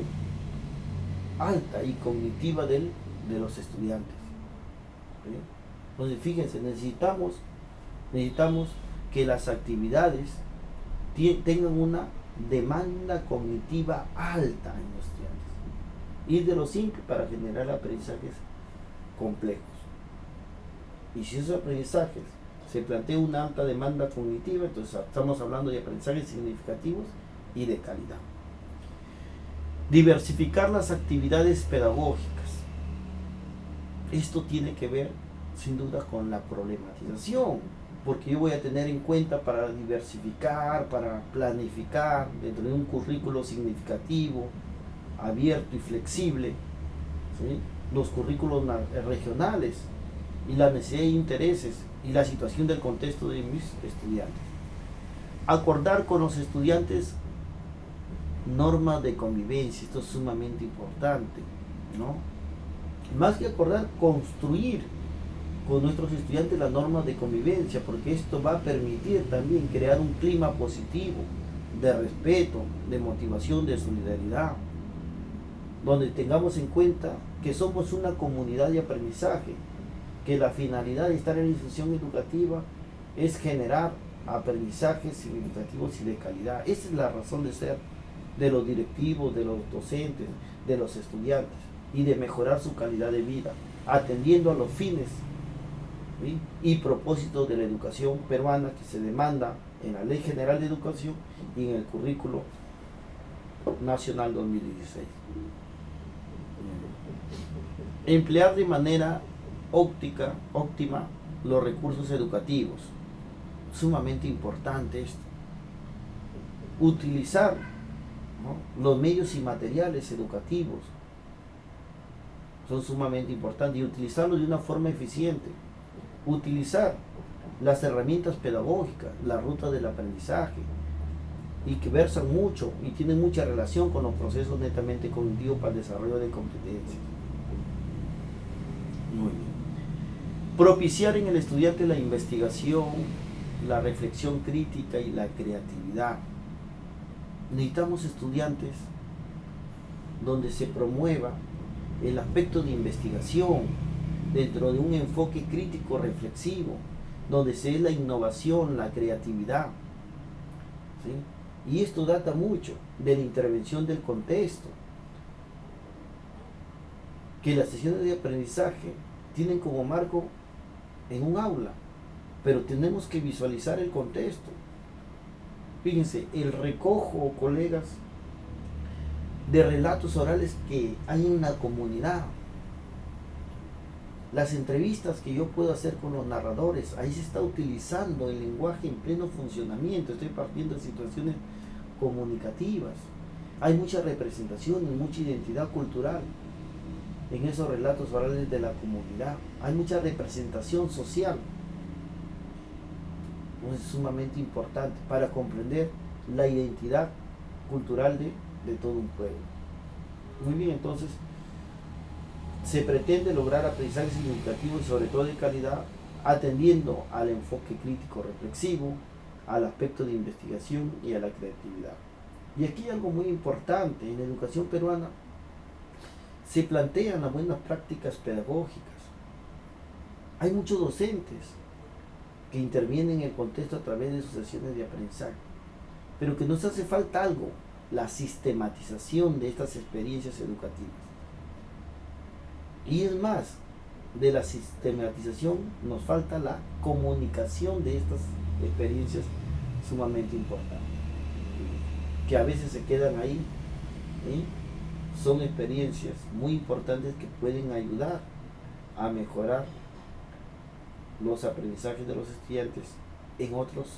alta y cognitiva de los estudiantes. ¿Sí? Entonces, fíjense, necesitamos que las actividades tengan una demanda cognitiva alta en los estudiantes, ir de lo simple para generar aprendizajes complejos. Y si esos aprendizajes se plantea una alta demanda cognitiva, entonces estamos hablando de aprendizajes significativos y de calidad. Diversificar las actividades pedagógicas. Esto tiene que ver sin duda con la problematización, porque yo voy a tener en cuenta para diversificar, para planificar dentro de un currículo significativo, abierto y flexible, ¿sí?, los currículos regionales y la necesidad de intereses y la situación del contexto de mis estudiantes. Acordar con los estudiantes normas de convivencia. Esto es sumamente importante, ¿no? Más que acordar, construir con nuestros estudiantes las normas de convivencia, porque esto va a permitir también crear un clima positivo de respeto, de motivación, de solidaridad, donde tengamos en cuenta que somos una comunidad de aprendizaje, que la finalidad de estar en la institución educativa es generar aprendizajes significativos y de calidad. Esa es la razón de ser de los directivos, de los docentes, de los estudiantes, y de mejorar su calidad de vida, atendiendo a los fines, ¿sí?, y propósitos de la educación peruana que se demanda en la Ley General de Educación y en el Currículo Nacional 2016. Emplear de manera óptima los recursos educativos. sumamente importante esto. Utilizar, ¿no?, los medios y materiales educativos son sumamente importantes, y utilizarlos de una forma eficiente. Utilizar las herramientas pedagógicas, la ruta del aprendizaje, y que versan mucho y tienen mucha relación con los procesos netamente cognitivos para el desarrollo de competencias. Muy bien. Propiciar en el estudiante la investigación, la reflexión crítica y la creatividad. Necesitamos estudiantes donde se promueva el aspecto de investigación dentro de un enfoque crítico reflexivo, donde se dé la innovación, la creatividad, ¿sí? Y esto data mucho de la intervención del contexto, que las sesiones de aprendizaje tienen como marco en un aula, pero tenemos que visualizar el contexto. Fíjense, el recojo, colegas, de relatos orales que hay en la comunidad, las entrevistas que yo puedo hacer con los narradores, ahí se está utilizando el lenguaje en pleno funcionamiento. Estoy partiendo de situaciones comunicativas. Hay mucha representación y mucha identidad cultural en esos relatos orales de la comunidad. Hay mucha representación social. Entonces, es sumamente importante para comprender la identidad cultural de todo un pueblo. Muy bien, entonces se pretende lograr aprendizaje significativo y sobre todo de calidad, atendiendo al enfoque crítico reflexivo, al aspecto de investigación y a la creatividad. Y aquí hay algo muy importante: en la educación peruana se plantean las buenas prácticas pedagógicas. Hay muchos docentes que intervienen en el contexto a través de sus sesiones de aprendizaje, pero que nos hace falta algo: la sistematización de estas experiencias educativas. Y es más, de la sistematización nos falta la comunicación de estas experiencias sumamente importantes, que a veces se quedan ahí, ¿sí? Son experiencias muy importantes que pueden ayudar a mejorar los aprendizajes de los estudiantes en otros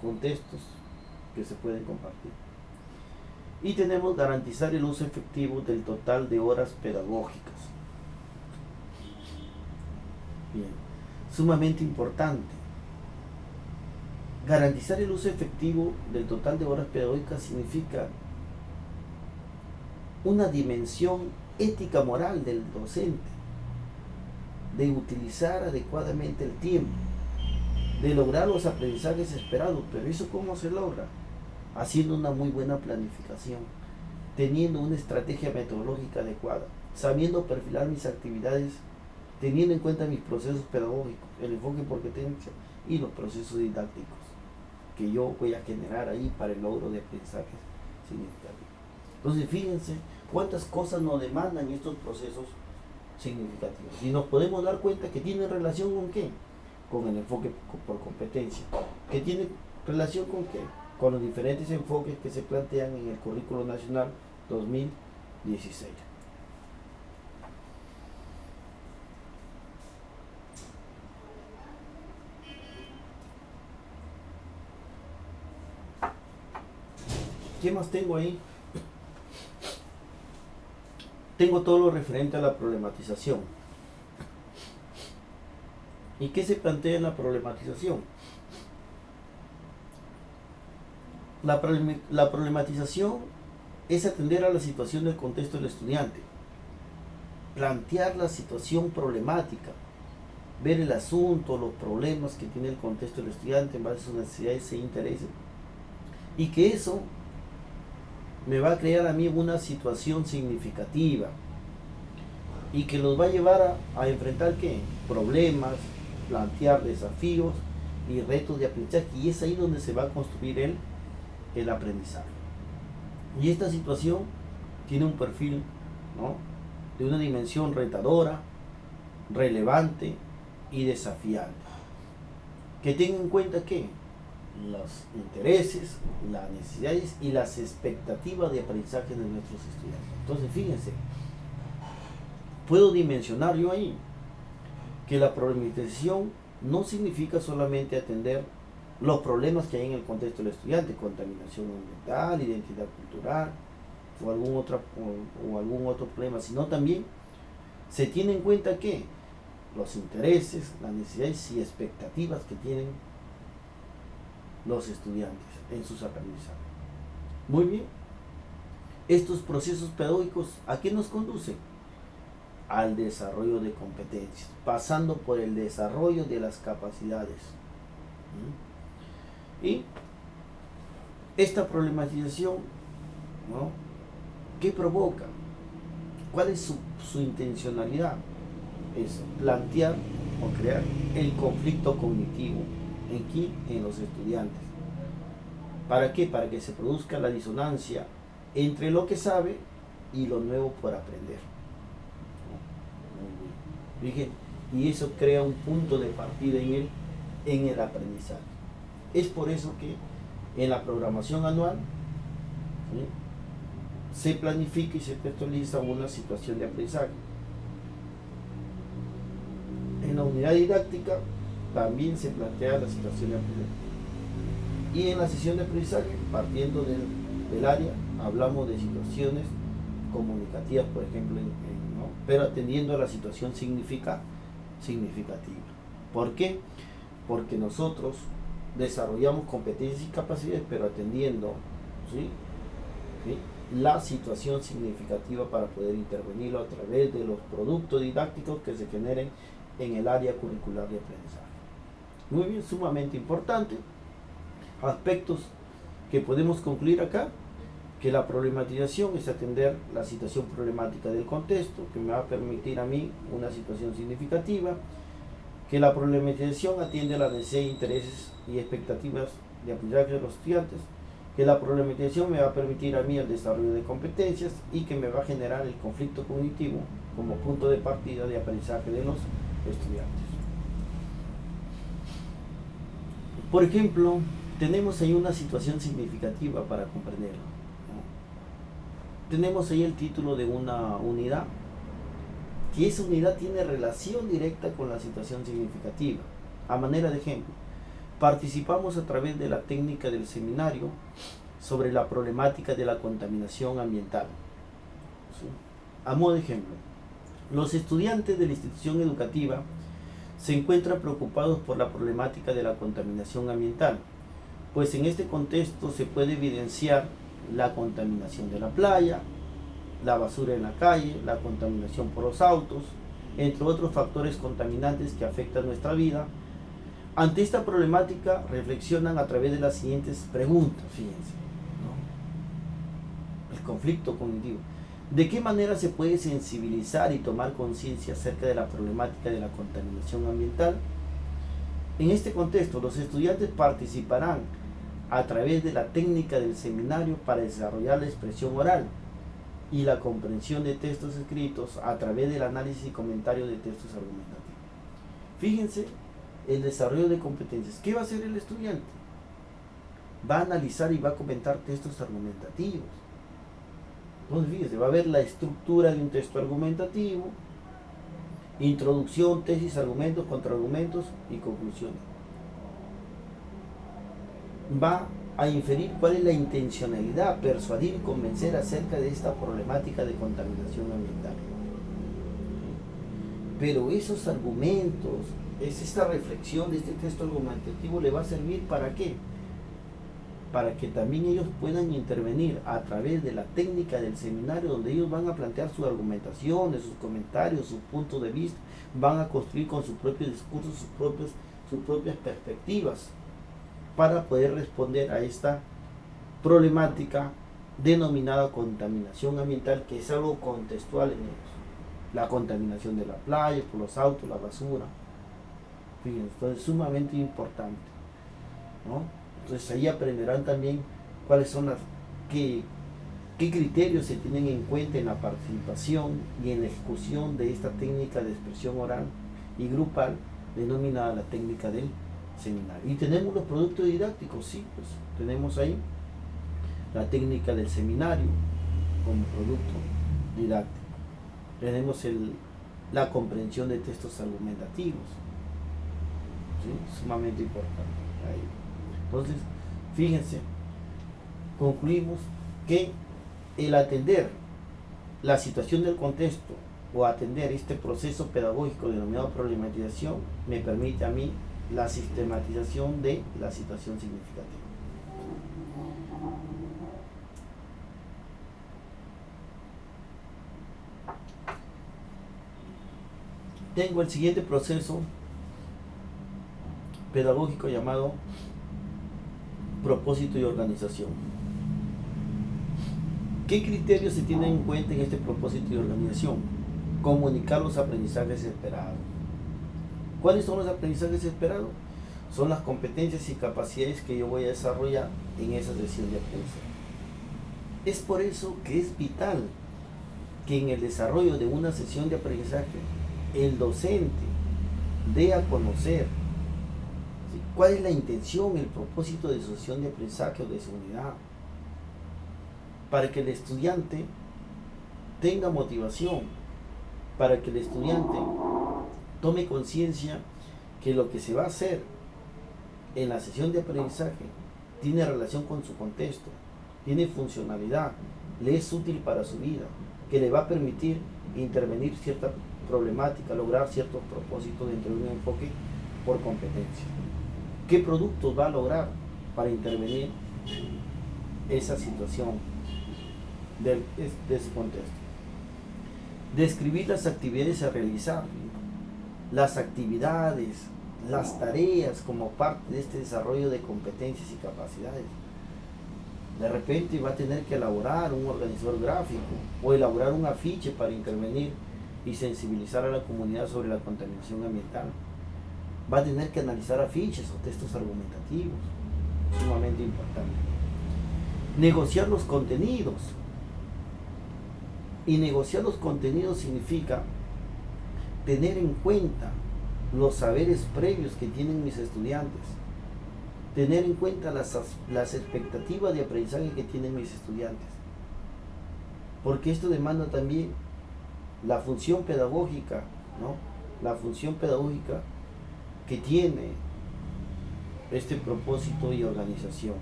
contextos que se pueden compartir. Y tenemos garantizar el uso efectivo del total de horas pedagógicas. Bien, sumamente importante. Garantizar el uso efectivo del total de horas pedagógicas significa una dimensión ética moral del docente, de utilizar adecuadamente el tiempo, de lograr los aprendizajes esperados. Pero ¿eso cómo se logra? Haciendo una muy buena planificación, teniendo una estrategia metodológica adecuada, sabiendo perfilar mis actividades, teniendo en cuenta mis procesos pedagógicos, el enfoque por competencia y los procesos didácticos que yo voy a generar ahí para el logro de aprendizajes significativos. Entonces, fíjense cuántas cosas nos demandan estos procesos significativos, y nos podemos dar cuenta que tienen relación con ¿qué? Con el enfoque por competencia. ¿Que tiene relación con qué? Con los diferentes enfoques que se plantean en el Currículo Nacional 2016. ¿Qué más tengo ahí? Tengo todo lo referente a la problematización. ¿Y qué se plantea en la problematización? La problematización es atender a la situación del contexto del estudiante, plantear la situación problemática, ver el asunto, los problemas que tiene el contexto del estudiante en base a sus necesidades e intereses, y que eso me va a crear a mí una situación significativa y que los va a llevar a enfrentar ¿qué? Problemas, plantear desafíos y retos de aprendizaje, y es ahí donde se va a construir el aprendizaje. Y esta situación tiene un perfil, ¿no?, de una dimensión retadora, relevante y desafiante, que tenga en cuenta que los intereses, las necesidades y las expectativas de aprendizaje de nuestros estudiantes. Entonces, fíjense, puedo dimensionar yo ahí que la problematización no significa solamente atender los problemas que hay en el contexto del estudiante, contaminación ambiental, identidad cultural o algún otro problema, sino también se tiene en cuenta que los intereses, las necesidades y expectativas que tienen los estudiantes en sus aprendizajes. Muy bien, estos procesos pedagógicos, ¿a qué nos conducen? Al desarrollo de competencias, pasando por el desarrollo de las capacidades. Y esta problematización, ¿no?, ¿qué provoca? ¿Cuál es su intencionalidad? Es plantear o crear el conflicto cognitivo. ¿En quién? En los estudiantes. ¿Para qué? Para que se produzca la disonancia entre lo que sabe y lo nuevo por aprender. Fíjense, y eso crea un punto de partida en el aprendizaje. Es por eso que en la programación anual, ¿sí?, se planifica y se textualiza una situación de aprendizaje. En la unidad didáctica también se plantea la situación de aprendizaje. Y en la sesión de aprendizaje, partiendo del área, hablamos de situaciones comunicativas, por ejemplo, ¿no?, pero atendiendo a la situación significativa. ¿Por qué? Porque nosotros desarrollamos competencias y capacidades, pero atendiendo, ¿sí?, la situación significativa para poder intervenirlo a través de los productos didácticos que se generen en el área curricular de aprendizaje. Muy bien, sumamente importante. Aspectos que podemos concluir acá, que la problematización es atender la situación problemática del contexto, que me va a permitir a mí una situación significativa, que la problematización atiende a las necesidades, intereses y expectativas de aprendizaje de los estudiantes, que la problematización me va a permitir a mí el desarrollo de competencias y que me va a generar el conflicto cognitivo como punto de partida de aprendizaje de los estudiantes. Por ejemplo, tenemos ahí una situación significativa para comprenderlo, ¿no? Tenemos ahí el título de una unidad, que esa unidad tiene relación directa con la situación significativa. A manera de ejemplo, participamos a través de la técnica del seminario sobre la problemática de la contaminación ambiental. ¿Sí? A modo de ejemplo, los estudiantes de la institución educativa se encuentran preocupados por la problemática de la contaminación ambiental, pues en este contexto se puede evidenciar la contaminación de la playa, la basura en la calle, la contaminación por los autos, entre otros factores contaminantes que afectan nuestra vida. Ante esta problemática reflexionan a través de las siguientes preguntas, fíjense, ¿no? El conflicto cognitivo. ¿De qué manera se puede sensibilizar y tomar conciencia acerca de la problemática de la contaminación ambiental? En este contexto, los estudiantes participarán a través de la técnica del seminario para desarrollar la expresión oral y la comprensión de textos escritos a través del análisis y comentario de textos argumentativos. Fíjense, el desarrollo de competencias. ¿Qué va a hacer el estudiante? Va a analizar y va a comentar textos argumentativos. Entonces, fíjense, va a ver la estructura de un texto argumentativo, introducción, tesis, argumentos, contraargumentos y conclusiones. Va a inferir cuál es la intencionalidad, persuadir y convencer acerca de esta problemática de contaminación ambiental. Pero esos argumentos, esta reflexión de este texto argumentativo le va a servir ¿para qué? Para que también ellos puedan intervenir a través de la técnica del seminario, donde ellos van a plantear sus argumentaciones, sus comentarios, sus puntos de vista, van a construir con su propio discurso sus propias perspectivas para poder responder a esta problemática denominada contaminación ambiental, que es algo contextual en ellos. La contaminación de la playa, por los autos, la basura. Fíjense, entonces es sumamente importante, ¿no? Entonces ahí aprenderán también cuáles son qué criterios se tienen en cuenta en la participación y en la ejecución de esta técnica de expresión oral y grupal denominada la técnica del seminario. Y tenemos los productos didácticos, sí, pues tenemos ahí la técnica del seminario como producto didáctico. Tenemos la comprensión de textos argumentativos, ¿sí? Sumamente importante. Ahí. Entonces, fíjense, concluimos que el atender la situación del contexto o atender este proceso pedagógico denominado problematización me permite a mí la sistematización de la situación significativa. Tengo el siguiente proceso pedagógico llamado propósito y organización. ¿Qué criterios se tienen en cuenta en este propósito y organización? Comunicar los aprendizajes esperados. ¿Cuáles son los aprendizajes esperados? Son las competencias y capacidades que yo voy a desarrollar en esa sesión de aprendizaje. Es por eso que es vital que en el desarrollo de una sesión de aprendizaje el docente dé a conocer cuál es la intención, el propósito de su sesión de aprendizaje o de su unidad, para que el estudiante tenga motivación, para que el estudiante tome conciencia que lo que se va a hacer en la sesión de aprendizaje tiene relación con su contexto, tiene funcionalidad, le es útil para su vida, que le va a permitir intervenir cierta problemática, lograr ciertos propósitos dentro de un enfoque por competencia. ¿Qué productos va a lograr para intervenir esa situación de ese contexto? Describir las actividades a realizar, las actividades, las tareas como parte de este desarrollo de competencias y capacidades. De repente va a tener que elaborar un organizador gráfico o elaborar un afiche para intervenir y sensibilizar a la comunidad sobre la contaminación ambiental. Va a tener que analizar afiches o textos argumentativos, sumamente importante. Negociar los contenidos. Y negociar los contenidos significa tener en cuenta los saberes previos que tienen mis estudiantes, tener en cuenta las expectativas de aprendizaje que tienen mis estudiantes, porque esto demanda también la función pedagógica, ¿no? La función pedagógica que tiene este propósito y organización.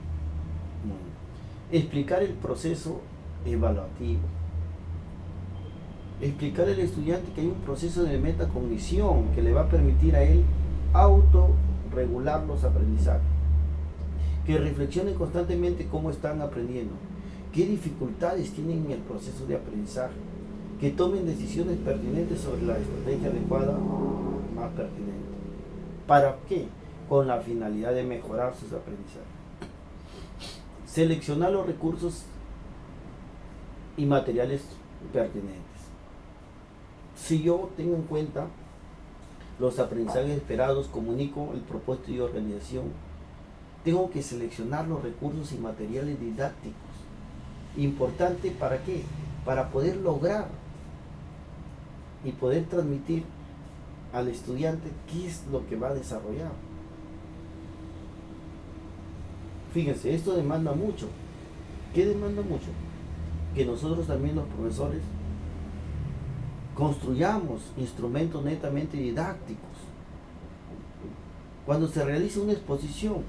Explicar el proceso evaluativo. Explicar al estudiante que hay un proceso de metacognición que le va a permitir a él autorregular los aprendizajes. Que reflexionen constantemente cómo están aprendiendo, qué dificultades tienen en el proceso de aprendizaje, que tomen decisiones pertinentes sobre la estrategia adecuada más pertinente. ¿Para qué? Con la finalidad de mejorar sus aprendizajes. Seleccionar los recursos y materiales pertinentes. Si yo tengo en cuenta los aprendizajes esperados, comunico el propósito y organización, tengo que seleccionar los recursos y materiales didácticos. Importante, ¿para qué? Para poder lograr y poder transmitir al estudiante qué es lo que va a desarrollar. Fíjense, esto demanda mucho. ¿Qué demanda mucho? Que nosotros también, los profesores, construyamos instrumentos netamente didácticos. Cuando se realiza una exposición,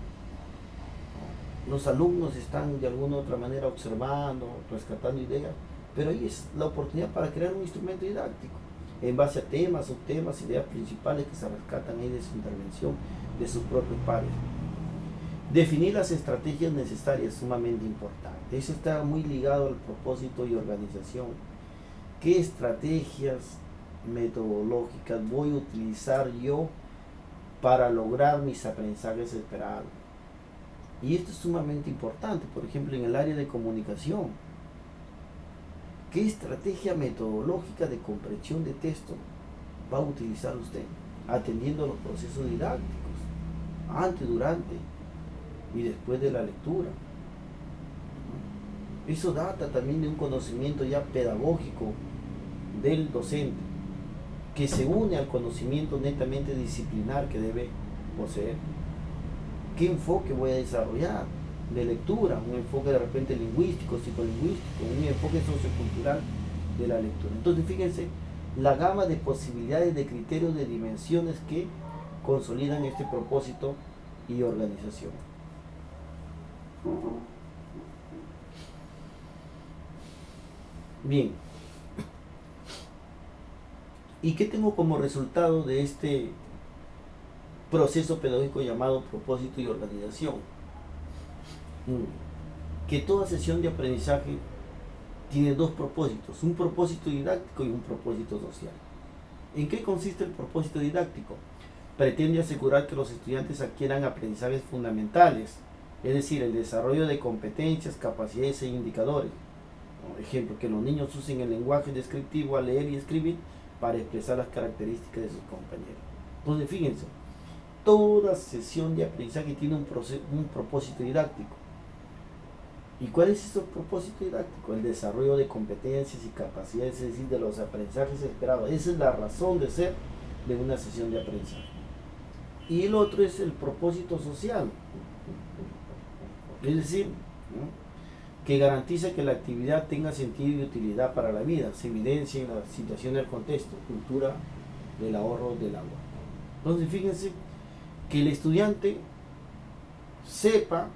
los alumnos están de alguna u otra manera observando, rescatando ideas, pero ahí es la oportunidad para crear un instrumento didáctico en base a temas, subtemas, ideas principales que se rescatan ahí de su intervención, de sus propios pares. Definir las estrategias necesarias es sumamente importante. Eso está muy ligado al propósito y organización. ¿Qué estrategias metodológicas voy a utilizar yo para lograr mis aprendizajes esperados? Y esto es sumamente importante, por ejemplo, en el área de comunicación. ¿Qué estrategia metodológica de comprensión de texto va a utilizar usted atendiendo los procesos didácticos, antes, durante y después de la lectura? Eso data también de un conocimiento ya pedagógico del docente, que se une al conocimiento netamente disciplinar que debe poseer. ¿Qué enfoque voy a desarrollar de lectura? Un enfoque de repente lingüístico, psicolingüístico, un enfoque sociocultural de la lectura. Entonces, fíjense la gama de posibilidades, de criterios, de dimensiones que consolidan este propósito y organización. Bien, ¿y qué tengo como resultado de este proceso pedagógico llamado propósito y organización? Que toda sesión de aprendizaje tiene dos propósitos, un propósito didáctico y un propósito social. ¿En qué consiste el propósito didáctico? Pretende asegurar que los estudiantes adquieran aprendizajes fundamentales, es decir, el desarrollo de competencias, capacidades e indicadores. Por ejemplo, que los niños usen el lenguaje descriptivo al leer y escribir para expresar las características de sus compañeros. Entonces, fíjense, toda sesión de aprendizaje tiene un propósito didáctico. ¿Y cuál es ese propósito didáctico? El desarrollo de competencias y capacidades, es decir, de los aprendizajes esperados. Esa es la razón de ser de una sesión de aprendizaje. Y el otro es el propósito social. Es decir, ¿no?, que garantiza que la actividad tenga sentido y utilidad para la vida. Se evidencia en la situación del contexto, cultura del ahorro del agua. Entonces, fíjense que el estudiante sepa,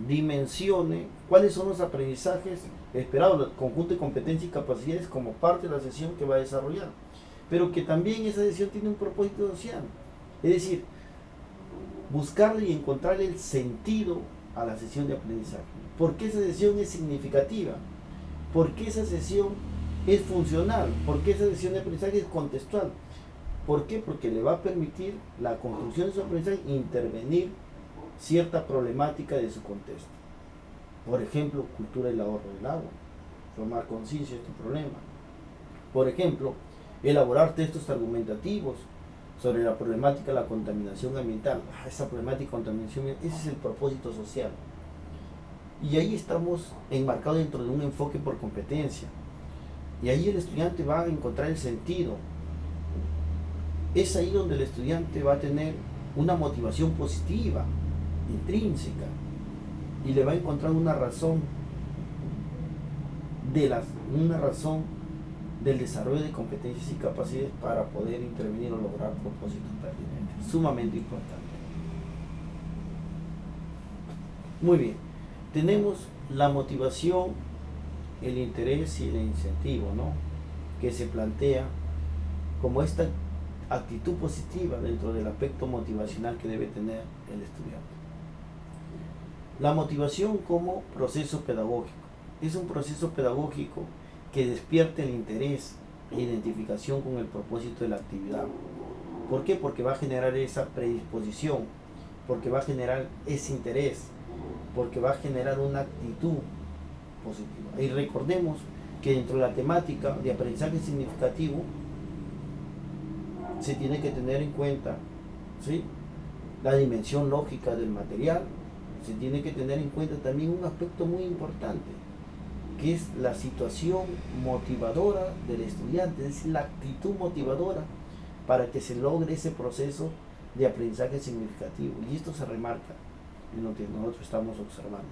dimensione cuáles son los aprendizajes esperados, el conjunto de competencias y capacidades como parte de la sesión que va a desarrollar, pero que también esa sesión tiene un propósito social, es decir, buscarle y encontrarle el sentido a la sesión de aprendizaje. ¿Por qué esa sesión es significativa? ¿Por qué esa sesión es funcional? ¿Por qué esa sesión de aprendizaje es contextual? ¿Por qué? Porque le va a permitir la construcción de su aprendizaje intervenir cierta problemática de su contexto. Por ejemplo, cultura del ahorro del agua, tomar conciencia de este problema. Por ejemplo, elaborar textos argumentativos sobre la problemática de la contaminación ambiental. Esa problemática de contaminación ambiental, ese es el propósito social. Y ahí estamos enmarcados dentro de un enfoque por competencia. Y ahí el estudiante va a encontrar el sentido. Es ahí donde el estudiante va a tener una motivación positiva, intrínseca, y le va a encontrar una razón del desarrollo de competencias y capacidades para poder intervenir o lograr propósitos pertinentes, sumamente importante. Muy bien, tenemos la motivación, el interés y el incentivo, ¿no?, que se plantea como esta actitud positiva dentro del aspecto motivacional que debe tener el estudiante. La motivación como proceso pedagógico. Es un proceso pedagógico que despierte el interés e identificación con el propósito de la actividad. ¿Por qué? Porque va a generar esa predisposición, porque va a generar ese interés, porque va a generar una actitud positiva. Y recordemos que dentro de la temática de aprendizaje significativo se tiene que tener en cuenta, ¿sí?, la dimensión lógica del material. Se tiene que tener en cuenta también un aspecto muy importante, que es la situación motivadora del estudiante, es decir, la actitud motivadora para que se logre ese proceso de aprendizaje significativo. Y esto se remarca en lo que nosotros estamos observando.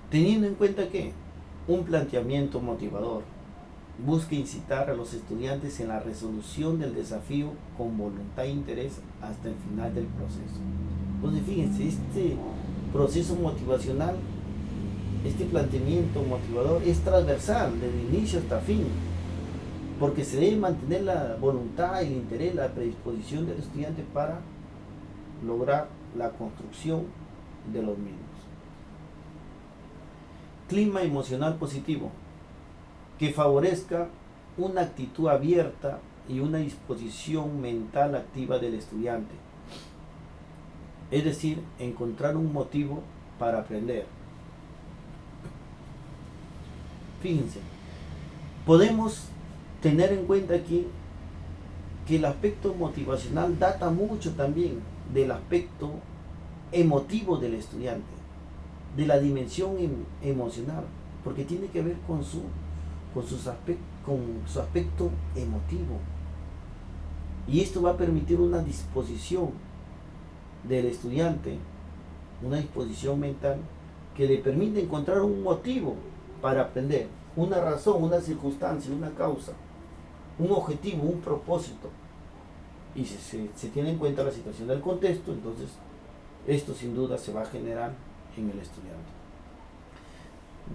Teniendo en cuenta que un planteamiento motivador busca incitar a los estudiantes en la resolución del desafío con voluntad e interés hasta el final del proceso. Entonces, fíjense, este proceso motivacional, este planteamiento motivador es transversal desde inicio hasta fin, porque se debe mantener la voluntad, el interés, la predisposición del estudiante para lograr la construcción de los mismos. Clima emocional positivo, que favorezca una actitud abierta y una disposición mental activa del estudiante. Es decir, encontrar un motivo para aprender. Fíjense, podemos tener en cuenta aquí que el aspecto motivacional data mucho también del aspecto emotivo del estudiante, de la dimensión emocional, porque tiene que ver con su aspecto emotivo. Y esto va a permitir una disposición del estudiante, una disposición mental que le permite encontrar un motivo para aprender, una razón, una circunstancia, una causa, un objetivo, un propósito. Y si se tiene en cuenta la situación del contexto, entonces esto sin duda se va a generar en el estudiante.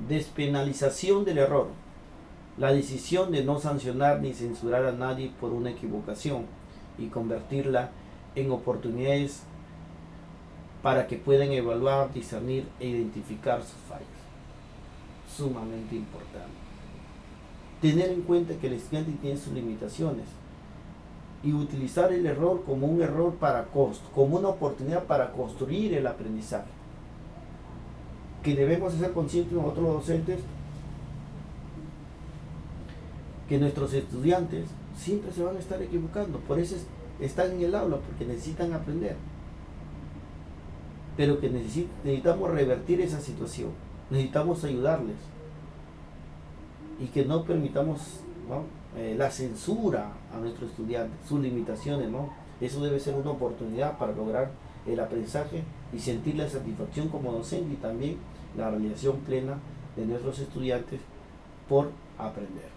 Despenalización del error. La decisión de no sancionar ni censurar a nadie por una equivocación y convertirla en oportunidades para que puedan evaluar, discernir e identificar sus fallas. Sumamente importante. Tener en cuenta que el estudiante tiene sus limitaciones y utilizar el error como un error como una oportunidad para construir el aprendizaje. Que debemos ser conscientes nosotros los docentes que nuestros estudiantes siempre se van a estar equivocando, por eso están en el aula, porque necesitan aprender, pero que necesitamos revertir esa situación, necesitamos ayudarles y que no permitamos, ¿no?, la censura a nuestros estudiantes, sus limitaciones, ¿no? Eso debe ser una oportunidad para lograr el aprendizaje y sentir la satisfacción como docente y también la realización plena de nuestros estudiantes por aprender.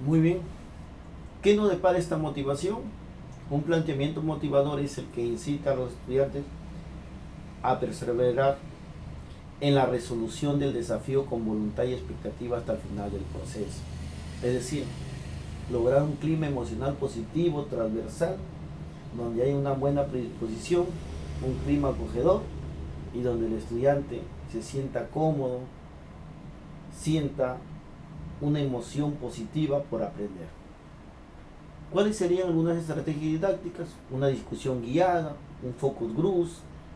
Muy bien. ¿Qué nos depara esta motivación? Un planteamiento motivador es el que incita a los estudiantes a perseverar en la resolución del desafío con voluntad y expectativa hasta el final del proceso. Es decir, lograr un clima emocional positivo, transversal, donde hay una buena predisposición, un clima acogedor y donde el estudiante se sienta cómodo, sienta una emoción positiva por aprender. ¿Cuáles serían algunas estrategias didácticas? Una discusión guiada, un focus group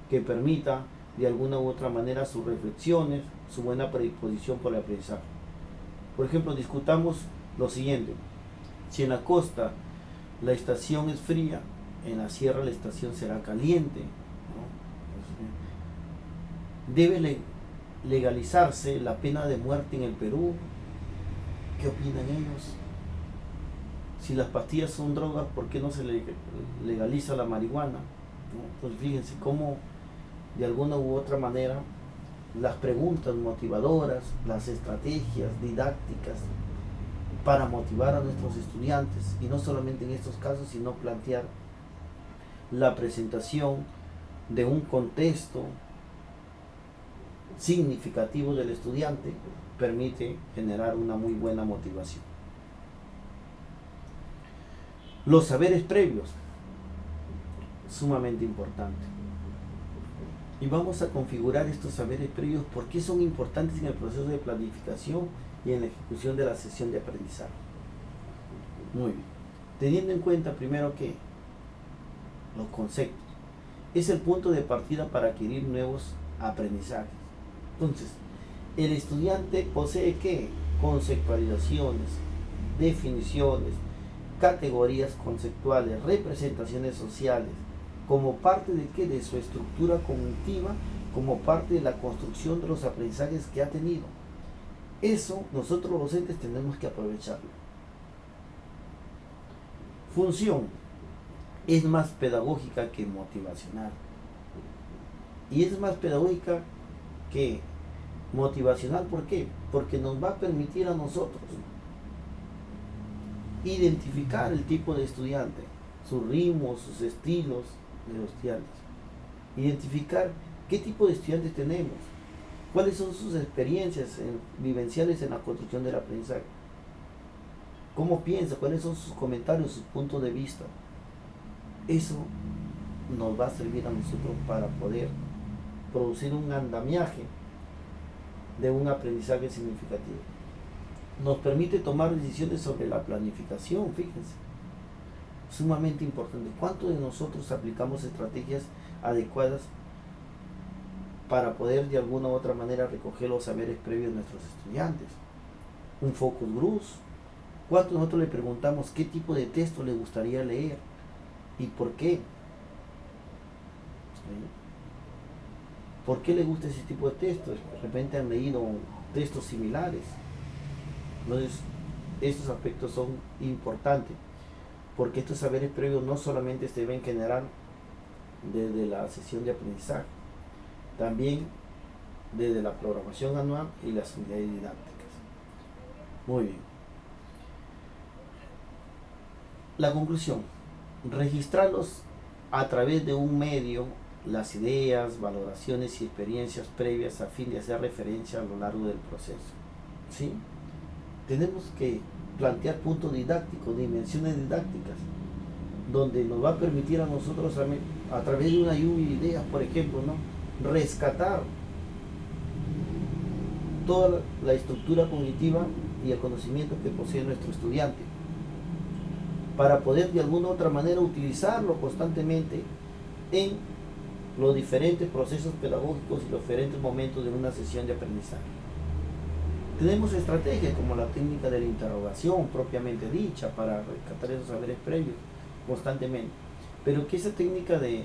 que permita de alguna u otra manera sus reflexiones, su buena predisposición por el aprendizaje. Por ejemplo, discutamos lo siguiente: si en la costa la estación es fría, en la sierra la estación será caliente, ¿no? Debe legalizarse la pena de muerte en el Perú. ¿Qué opinan ellos? Si las pastillas son drogas, ¿por qué no se legaliza la marihuana? ¿No? Pues fíjense cómo de alguna u otra manera las preguntas motivadoras, las estrategias didácticas para motivar a nuestros estudiantes, y no solamente en estos casos, sino plantear la presentación de un contexto significativo del estudiante, permite generar una muy buena motivación. Los saberes previos, sumamente importante. Y vamos a configurar estos saberes previos, por qué son importantes en el proceso de planificación y en la ejecución de la sesión de aprendizaje. Muy bien. Teniendo en cuenta primero que los conceptos es el punto de partida para adquirir nuevos aprendizajes. Entonces, el estudiante posee ¿qué? Conceptualizaciones, definiciones, categorías conceptuales, representaciones sociales, como parte de ¿qué? De su estructura cognitiva, como parte de la construcción de los aprendizajes que ha tenido. Eso nosotros los docentes tenemos que aprovecharlo. Función es más pedagógica que motivacional. Y es más pedagógica que motivacional. ¿Por qué? Porque nos va a permitir a nosotros identificar el tipo de estudiante, sus ritmos, sus estilos de los estudiantes. Identificar qué tipo de estudiantes tenemos, cuáles son sus experiencias vivenciales en la construcción del aprendizaje, cómo piensa, cuáles son sus comentarios, sus puntos de vista. Eso nos va a servir a nosotros para poder producir un andamiaje de un aprendizaje significativo. Nos permite tomar decisiones sobre la planificación, fíjense, sumamente importante. ¿Cuántos de nosotros aplicamos estrategias adecuadas para poder de alguna u otra manera recoger los saberes previos de nuestros estudiantes? Un focus group. ¿Cuántos de nosotros le preguntamos qué tipo de texto le gustaría leer y por qué? ¿Por qué le gusta ese tipo de textos? De repente han leído textos similares. Entonces, estos aspectos son importantes, porque estos saberes previos no solamente se deben generar desde la sesión de aprendizaje, también desde la programación anual y las unidades didácticas. Muy bien. La conclusión. Registrarlos a través de un medio, las ideas, valoraciones y experiencias previas a fin de hacer referencia a lo largo del proceso. ¿Sí? Tenemos que plantear puntos didácticos, dimensiones didácticas, donde nos va a permitir a nosotros a través de una lluvia de ideas, por ejemplo, ¿no?, rescatar toda la estructura cognitiva y el conocimiento que posee nuestro estudiante, para poder de alguna u otra manera utilizarlo constantemente en los diferentes procesos pedagógicos y los diferentes momentos de una sesión de aprendizaje. Tenemos estrategias como la técnica de la interrogación propiamente dicha para rescatar esos saberes previos constantemente, pero que esa técnica de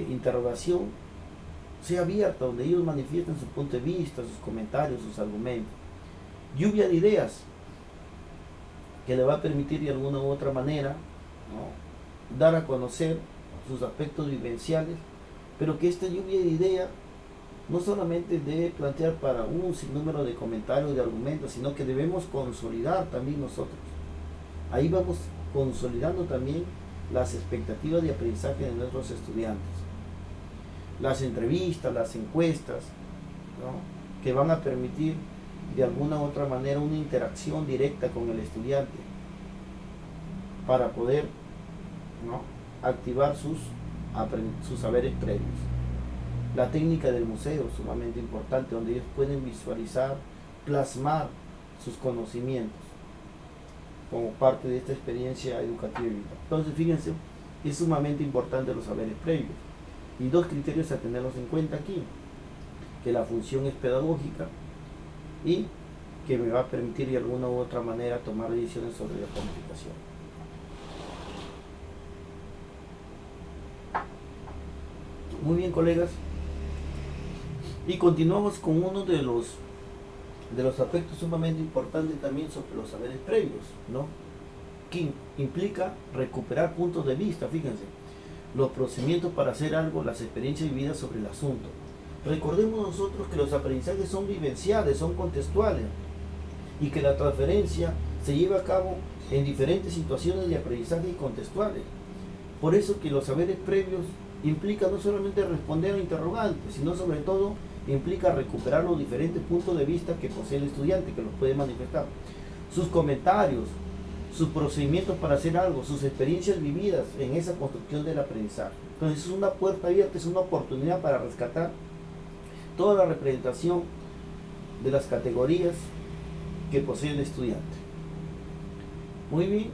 interrogación sea abierta, donde ellos manifiesten su punto de vista, sus comentarios, sus argumentos. Lluvia de ideas, que le va a permitir de alguna u otra manera, ¿no?, dar a conocer sus aspectos vivenciales, pero que esta lluvia de ideas no solamente debe plantear para un sinnúmero de comentarios, de argumentos, sino que debemos consolidar también nosotros. Ahí vamos consolidando también las expectativas de aprendizaje de nuestros estudiantes. Las entrevistas, las encuestas, ¿no?, que van a permitir de alguna u otra manera una interacción directa con el estudiante para poder, ¿no?, activar sus saberes previos. La técnica del museo, sumamente importante, donde ellos pueden visualizar, plasmar sus conocimientos como parte de esta experiencia educativa y vital. Entonces, fíjense, es sumamente importante los saberes previos. Y dos criterios a tenerlos en cuenta aquí: que la función es pedagógica y que me va a permitir de alguna u otra manera tomar decisiones sobre la planificación. Muy bien, colegas. Y continuamos con uno de los aspectos sumamente importantes también sobre los saberes previos, ¿no?, que implica recuperar puntos de vista. Fíjense, los procedimientos para hacer algo, las experiencias vividas sobre el asunto. Recordemos nosotros que los aprendizajes son vivenciales, son contextuales, y que la transferencia se lleva a cabo en diferentes situaciones de aprendizaje y contextuales. Por eso que los saberes previos implica no solamente responder a interrogantes, sino sobre todo implica recuperar los diferentes puntos de vista que posee el estudiante, que los puede manifestar, sus comentarios, sus procedimientos para hacer algo, sus experiencias vividas en esa construcción del aprendizaje. Entonces es una puerta abierta, es una oportunidad para rescatar toda la representación de las categorías que posee el estudiante. Muy bien,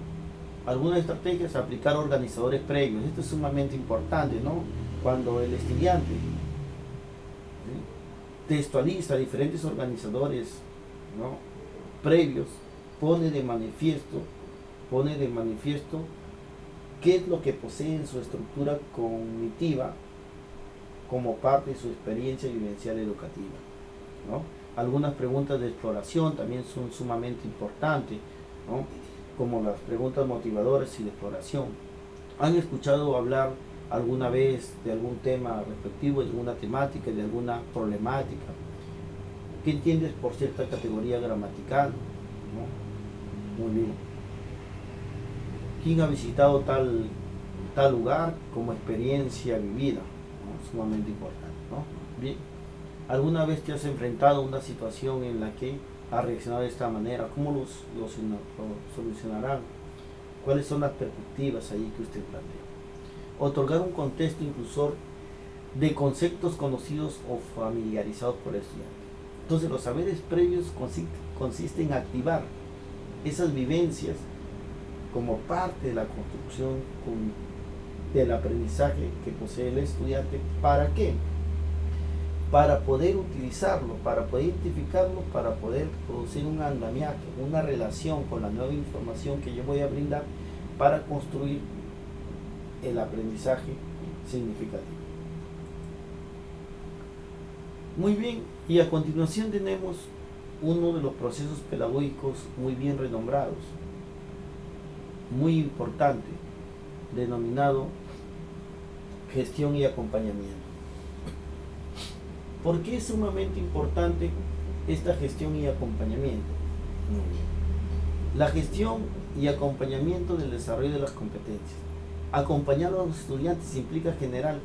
algunas estrategias: aplicar organizadores previos. Esto es sumamente importante, ¿no? Cuando el estudiante, ¿sí?, textualiza diferentes organizadores, ¿no?, previos, pone de manifiesto qué es lo que posee en su estructura cognitiva como parte de su experiencia vivencial educativa, ¿no? Algunas preguntas de exploración también son sumamente importantes, ¿no?, como las preguntas motivadoras y de exploración. ¿Han escuchado hablar alguna vez de algún tema respectivo, de alguna temática, de alguna problemática? ¿Qué entiendes por cierta categoría gramatical, ¿no? Muy bien. ¿Quién ha visitado tal lugar como experiencia vivida? ¿No? Sumamente importante, ¿no? Bien. ¿Alguna vez te has enfrentado a una situación en la que has reaccionado de esta manera? ¿Cómo lo solucionarán? ¿Cuáles son las perspectivas ahí que usted plantea? Otorgar un contexto inclusor de conceptos conocidos o familiarizados por el estudiante. Entonces, los saberes previos consisten en activar esas vivencias como parte de la construcción del aprendizaje que posee el estudiante. ¿Para qué? Para poder utilizarlo, para poder identificarlo, para poder producir un andamiaje, una relación con la nueva información que yo voy a brindar para construir el aprendizaje significativo. Muy bien, y a continuación tenemos uno de los procesos pedagógicos muy bien renombrados, muy importante, denominado gestión y acompañamiento. ¿Por qué es sumamente importante esta gestión y acompañamiento? Muy bien. La gestión y acompañamiento del desarrollo de las competencias. Acompañar a los estudiantes implica generar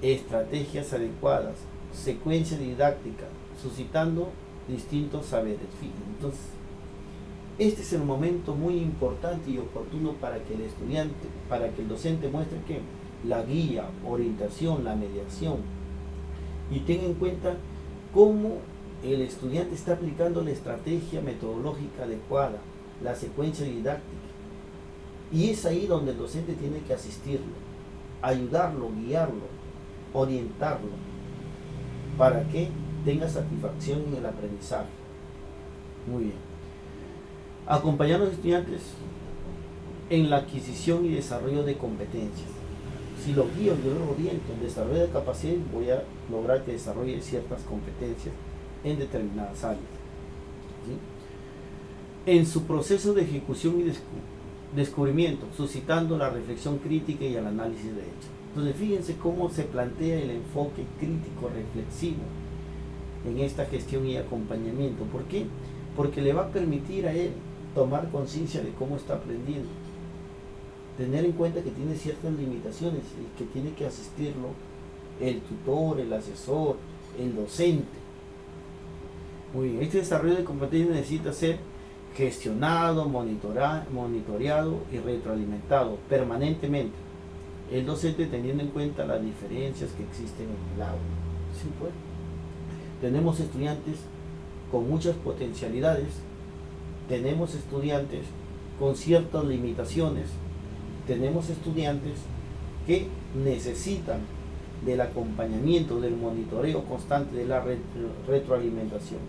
estrategias adecuadas, secuencia didáctica, suscitando distintos saberes. Fíjense, entonces, este es el momento muy importante y oportuno para que el estudiante, para que el docente muestre que la guía, orientación, la mediación, y tenga en cuenta cómo el estudiante está aplicando la estrategia metodológica adecuada, la secuencia didáctica. Y es ahí donde el docente tiene que asistirlo, ayudarlo, guiarlo, orientarlo, para que tenga satisfacción en el aprendizaje. Muy bien. Acompañar a los estudiantes en la adquisición y desarrollo de competencias. Si lo guío, yo lo oriento en desarrollo de capacidades, voy a lograr que desarrolle ciertas competencias en determinadas áreas. ¿Sí? En su proceso de ejecución y descubrimiento, suscitando la reflexión crítica y el análisis de hechos. Entonces, fíjense cómo se plantea el enfoque crítico reflexivo en esta gestión y acompañamiento. ¿Por qué? Porque le va a permitir a él tomar conciencia de cómo está aprendiendo, tener en cuenta que tiene ciertas limitaciones y que tiene que asistirlo el tutor, el asesor, el docente. Muy bien, este desarrollo de competencias necesita ser gestionado, monitoreado y retroalimentado permanentemente. El docente teniendo en cuenta las diferencias que existen en el aula. ¿Sí, pues? Tenemos estudiantes con muchas potencialidades, tenemos estudiantes con ciertas limitaciones, tenemos estudiantes que necesitan del acompañamiento, del monitoreo constante, de la retroalimentación.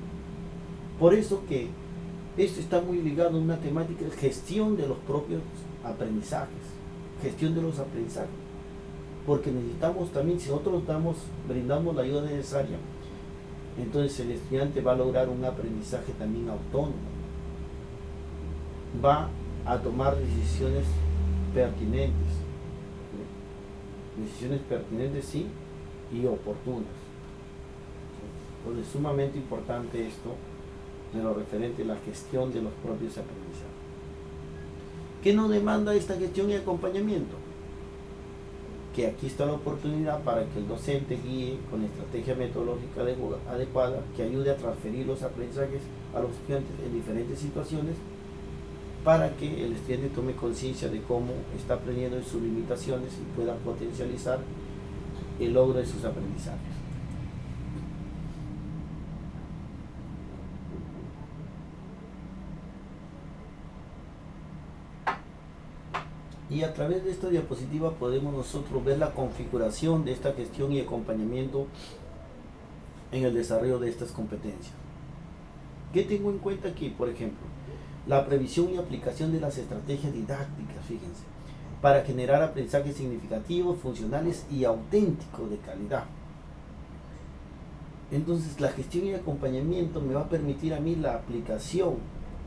Por eso que esto está muy ligado a una temática de gestión de los propios aprendizajes, gestión de los aprendizajes, porque necesitamos también, si nosotros brindamos la ayuda necesaria, entonces el estudiante va a lograr un aprendizaje también autónomo, va a tomar decisiones pertinentes, sí, y oportunas. Entonces es sumamente importante esto de lo referente a la gestión de los propios aprendizajes. ¿Qué nos demanda esta gestión y acompañamiento? Que aquí está la oportunidad para que el docente guíe con estrategia metodológica adecuada que ayude a transferir los aprendizajes a los estudiantes en diferentes situaciones, para que el estudiante tome conciencia de cómo está aprendiendo en sus limitaciones y pueda potencializar el logro de sus aprendizajes. Y a través de esta diapositiva podemos nosotros ver la configuración de esta gestión y acompañamiento en el desarrollo de estas competencias. ¿Qué tengo en cuenta aquí? Por ejemplo, la previsión y aplicación de las estrategias didácticas, fíjense, para generar aprendizajes significativos, funcionales y auténticos de calidad. Entonces, la gestión y acompañamiento me va a permitir a mí la aplicación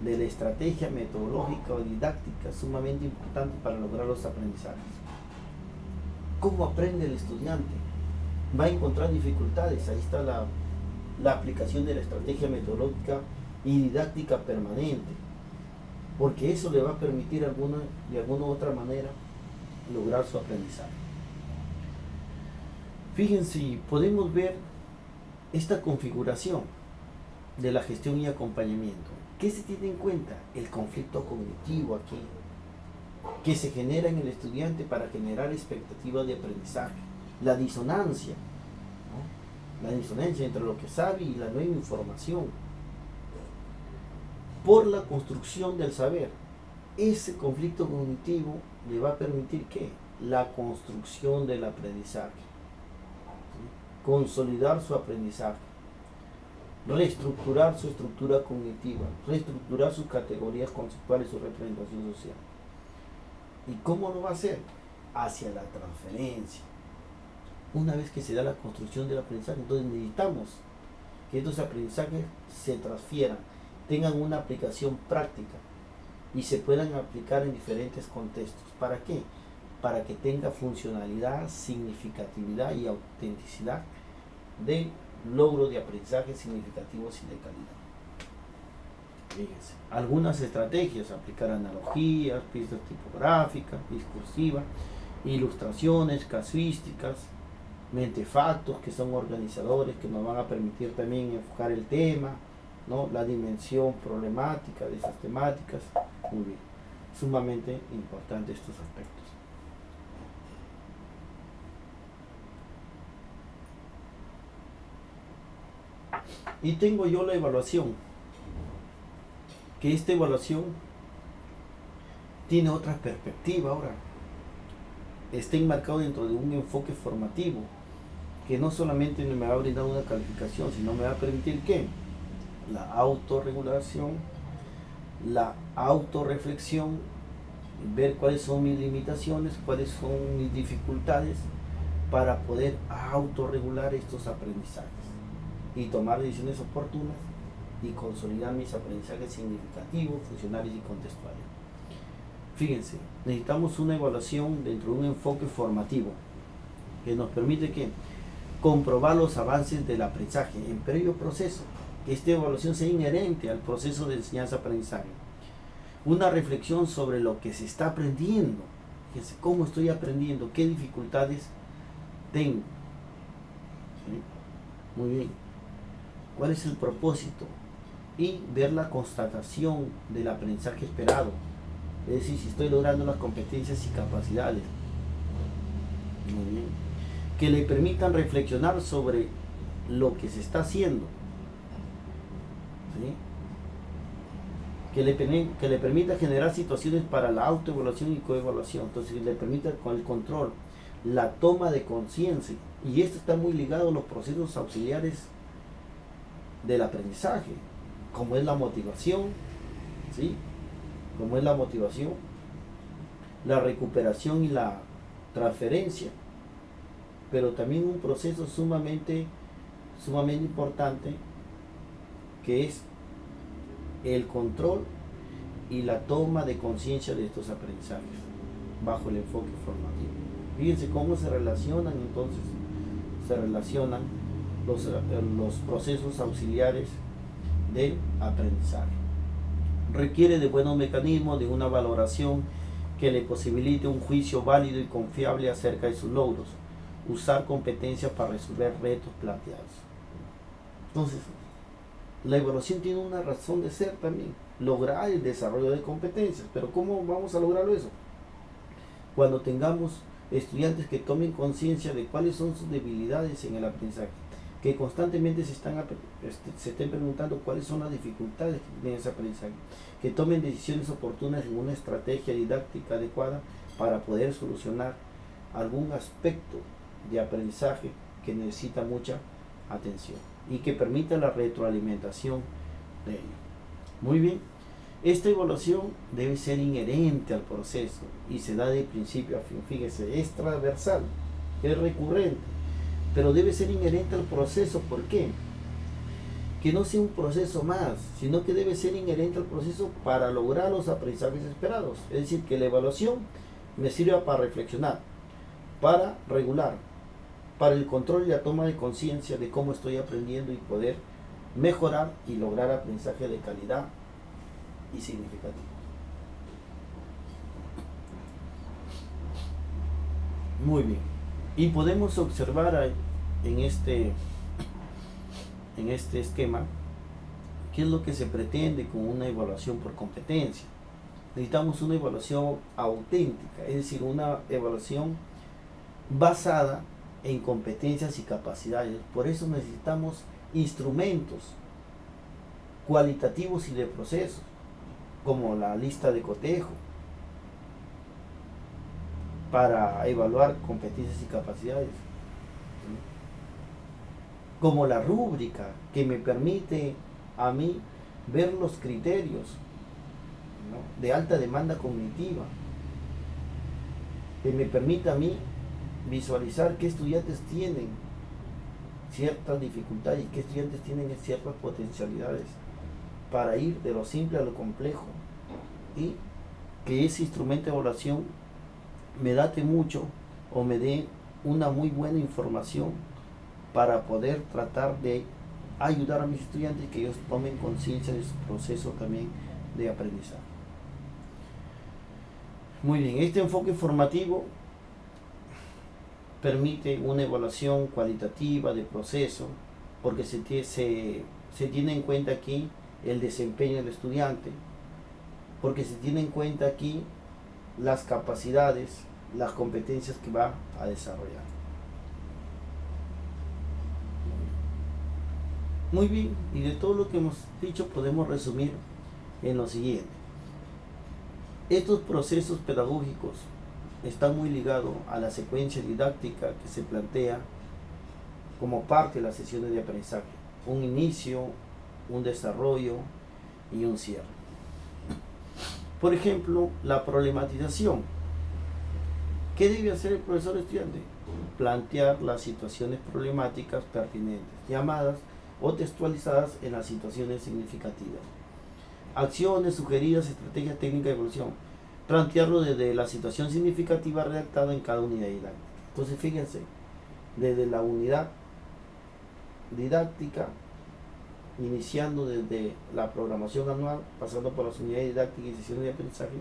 de la estrategia metodológica o didáctica sumamente importante para lograr los aprendizajes. ¿Cómo aprende el estudiante? Va a encontrar dificultades. Ahí está la aplicación de la estrategia metodológica y didáctica permanente, porque eso le va a permitir de alguna u otra manera lograr su aprendizaje. Fíjense, podemos ver esta configuración de la gestión y acompañamiento. ¿Qué se tiene en cuenta? El conflicto cognitivo aquí, que se genera en el estudiante para generar expectativas de aprendizaje. La disonancia, ¿no? La disonancia entre lo que sabe y la nueva información. Por la construcción del saber. Ese conflicto cognitivo le va a permitir ¿qué? La construcción del aprendizaje. ¿Sí? Consolidar su aprendizaje. Reestructurar su estructura cognitiva, reestructurar sus categorías conceptuales, su representación social. ¿Y cómo lo va a hacer? Hacia la transferencia. Una vez que se da la construcción del aprendizaje, entonces necesitamos que estos aprendizajes se transfieran, tengan una aplicación práctica y se puedan aplicar en diferentes contextos. ¿Para qué? Para que tenga funcionalidad, significatividad y autenticidad de logro de aprendizajes significativos y de calidad. Fíjense, algunas estrategias: aplicar analogías, pistas tipográficas, discursivas, ilustraciones, casuísticas, mentefactos, que son organizadores que nos van a permitir también enfocar el tema, ¿no? La dimensión problemática de esas temáticas. Muy bien, sumamente importante estos aspectos. Y tengo yo la evaluación, que esta evaluación tiene otra perspectiva ahora. Está enmarcado dentro de un enfoque formativo, que no solamente me va a brindar una calificación, sino me va a permitir que la autorregulación, la autorreflexión, ver cuáles son mis limitaciones, cuáles son mis dificultades, para poder autorregular estos aprendizajes y tomar decisiones oportunas y consolidar mis aprendizajes significativos, funcionales y contextuales. Fíjense, necesitamos una evaluación dentro de un enfoque formativo que nos permite que comprobar los avances del aprendizaje en previo proceso, que esta evaluación sea inherente al proceso de enseñanza-aprendizaje. Una reflexión sobre lo que se está aprendiendo. Fíjense, cómo estoy aprendiendo, qué dificultades tengo. ¿Sí? Muy bien. ¿Cuál es el propósito? Y ver la constatación del aprendizaje esperado. Es decir, si estoy logrando las competencias y capacidades. Muy bien. Que le permitan reflexionar sobre lo que se está haciendo. ¿Sí? Que le permita generar situaciones para la autoevaluación y coevaluación. Entonces, que le permita con el control, la toma de conciencia. Y esto está muy ligado a los procesos auxiliares del aprendizaje, como es la motivación, ¿sí? Como es la motivación, la recuperación y la transferencia, pero también un proceso sumamente importante, que es el control y la toma de conciencia de estos aprendizajes bajo el enfoque formativo. Fíjense cómo se relacionan entonces, los procesos auxiliares del aprendizaje. Requiere de buenos mecanismos, de una valoración que le posibilite un juicio válido y confiable acerca de sus logros, usar competencias para resolver retos planteados. Entonces, la evaluación tiene una razón de ser también, lograr el desarrollo de competencias. Pero ¿cómo vamos a lograrlo eso? Cuando tengamos estudiantes que tomen conciencia de cuáles son sus debilidades en el aprendizaje, que constantemente se estén preguntando cuáles son las dificultades que tienen ese aprendizaje, que tomen decisiones oportunas en una estrategia didáctica adecuada para poder solucionar algún aspecto de aprendizaje que necesita mucha atención y que permita la retroalimentación de ello. Muy bien, esta evaluación debe ser inherente al proceso y se da de principio a fin. Fíjese, es transversal, es recurrente, pero debe ser inherente al proceso. ¿Por qué? Que no sea un proceso más, sino que debe ser inherente al proceso para lograr los aprendizajes esperados. Es decir, que la evaluación me sirva para reflexionar, para regular, para el control y la toma de conciencia de cómo estoy aprendiendo y poder mejorar y lograr aprendizaje de calidad y significativo. Muy bien. Y podemos observar en este esquema qué es lo que se pretende con una evaluación por competencia. Necesitamos una evaluación auténtica, es decir, una evaluación basada en competencias y capacidades. Por eso necesitamos instrumentos cualitativos y de procesos, como la lista de cotejo, para evaluar competencias y capacidades, como la rúbrica, que me permite a mí ver los criterios, ¿no?, de alta demanda cognitiva, que me permite a mí visualizar qué estudiantes tienen ciertas dificultades y qué estudiantes tienen ciertas potencialidades, para ir de lo simple a lo complejo, y que ese instrumento de evaluación me date mucho o me dé una muy buena información para poder tratar de ayudar a mis estudiantes que ellos tomen conciencia de su proceso también de aprendizaje. Muy bien, este enfoque formativo permite una evaluación cualitativa del proceso, porque se tiene en cuenta aquí el desempeño del estudiante, porque se tiene en cuenta aquí las capacidades, las competencias que va a desarrollar. Muy bien, y de todo lo que hemos dicho podemos resumir en lo siguiente. Estos procesos pedagógicos están muy ligados a la secuencia didáctica que se plantea como parte de las sesiones de aprendizaje. Un inicio, un desarrollo y un cierre. Por ejemplo, la problematización. ¿Qué debe hacer el profesor estudiante? Plantear las situaciones problemáticas pertinentes, llamadas o textualizadas en las situaciones significativas. Acciones sugeridas, estrategias técnicas de evolución. Plantearlo desde la situación significativa redactada en cada unidad didáctica. Entonces, fíjense, desde la unidad didáctica, iniciando desde la programación anual, pasando por las unidades didácticas y sesiones de aprendizaje,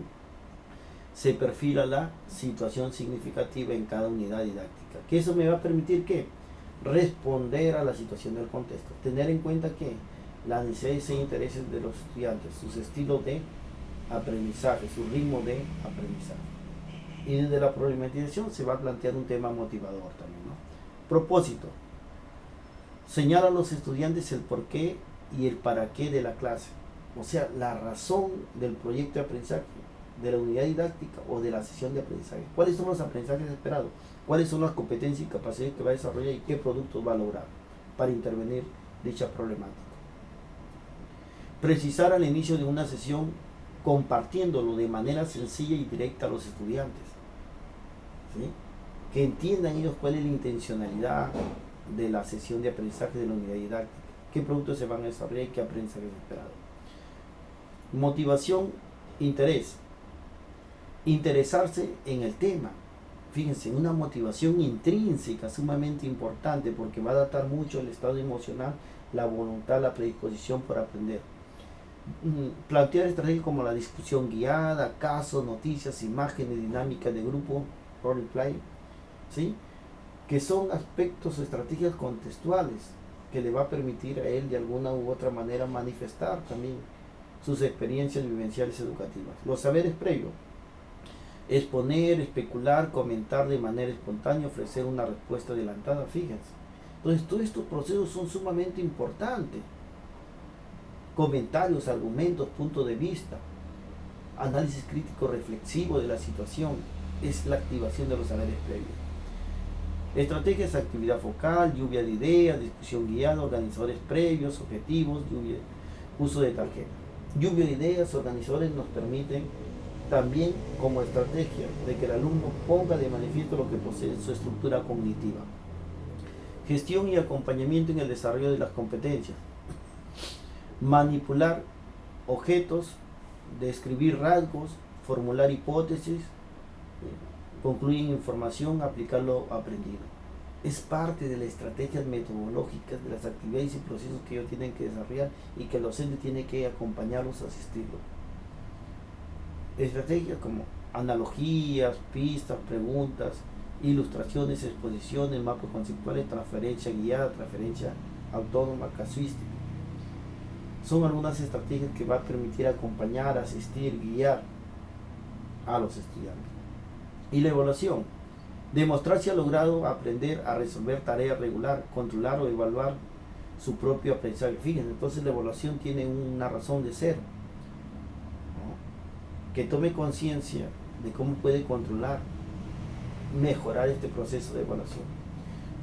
se perfila la situación significativa en cada unidad didáctica. Que eso me va a permitir que responder a la situación del contexto, tener en cuenta que las necesidades e intereses de los estudiantes, sus estilos de aprendizaje, su ritmo de aprendizaje. Y desde la problematización se va a plantear un tema motivador también, ¿no? Propósito. Señala a los estudiantes el porqué y el para qué de la clase. O sea, la razón del proyecto de aprendizaje, de la unidad didáctica o de la sesión de aprendizaje. ¿Cuáles son los aprendizajes esperados? ¿Cuáles son las competencias y capacidades que va a desarrollar y qué productos va a lograr para intervenir dicha problemática? Precisar al inicio de una sesión compartiéndolo de manera sencilla y directa a los estudiantes, ¿sí? Que entiendan ellos cuál es la intencionalidad de la sesión de aprendizaje de la unidad didáctica, qué productos se van a desarrollar y qué aprendizaje es esperado. Motivación, interés. Interesarse en el tema. Fíjense, una motivación intrínseca sumamente importante porque va a adaptar mucho el estado emocional, la voluntad, la predisposición por aprender. Plantear estrategias como la discusión guiada, casos, noticias, imágenes, dinámicas de grupo, role play, ¿sí? Que son aspectos o estrategias contextuales que le va a permitir a él de alguna u otra manera manifestar también sus experiencias vivenciales educativas. Los saberes previos. Exponer, especular, comentar de manera espontánea, ofrecer una respuesta adelantada, fíjense. Entonces, todos estos procesos son sumamente importantes. Comentarios, argumentos, puntos de vista, análisis crítico reflexivo de la situación, es la activación de los saberes previos. Estrategias, actividad focal, lluvia de ideas, discusión guiada, organizadores previos, objetivos, uso de tarjeta. Lluvia de ideas, organizadores nos permiten también como estrategia de que el alumno ponga de manifiesto lo que posee su estructura cognitiva. Gestión y acompañamiento en el desarrollo de las competencias. Manipular objetos, describir rasgos, formular hipótesis, concluir información, aplicar lo aprendido. Es parte de las estrategias metodológicas, de las actividades y procesos que ellos tienen que desarrollar y que el docente tiene que acompañarlos, asistirlos. Estrategias como analogías, pistas, preguntas, ilustraciones, exposiciones, mapas conceptuales, transferencia guiada, transferencia autónoma, casuística. Son algunas estrategias que va a permitir acompañar, asistir, guiar a los estudiantes. Y la evaluación. Demostrar si ha logrado aprender a resolver tareas regular, controlar o evaluar su propio aprendizaje. Fíjense, entonces la evaluación tiene una razón de ser, ¿no? Que tome conciencia de cómo puede controlar, mejorar este proceso de evaluación.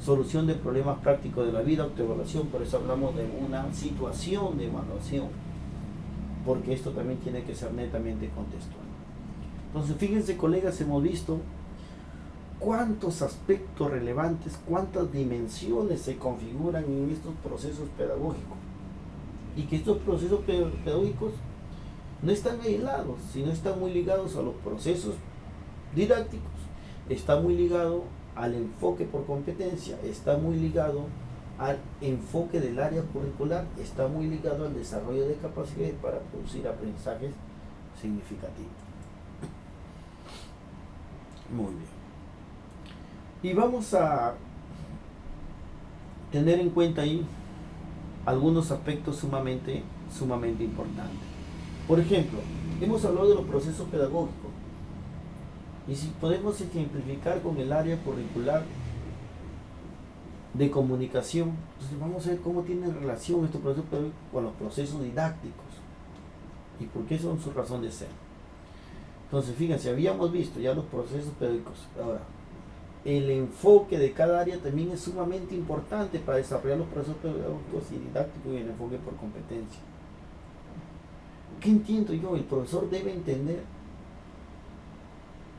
Solución de problemas prácticos de la vida, autoevaluación, por eso hablamos de una situación de evaluación, porque esto también tiene que ser netamente contextual. Entonces, fíjense, colegas, hemos visto cuántos aspectos relevantes, cuántas dimensiones se configuran en estos procesos pedagógicos, y que estos procesos pedagógicos no están aislados, sino están muy ligados a los procesos didácticos, está muy ligado al enfoque por competencia, está muy ligado al enfoque del área curricular está muy ligado al desarrollo de capacidades para producir aprendizajes significativos. Muy bien. Y vamos a tener en cuenta ahí algunos aspectos sumamente importantes. Por ejemplo, hemos hablado de los procesos pedagógicos. Y si podemos ejemplificar con el área curricular de comunicación, entonces vamos a ver cómo tienen relación estos procesos pedagógicos con los procesos didácticos y por qué son su razón de ser. Entonces, fíjense, habíamos visto ya los procesos pedagógicos. Ahora, el enfoque de cada área también es sumamente importante para desarrollar los procesos pedagógicos y didácticos y el enfoque por competencia. ¿Qué entiendo yo? El profesor debe entender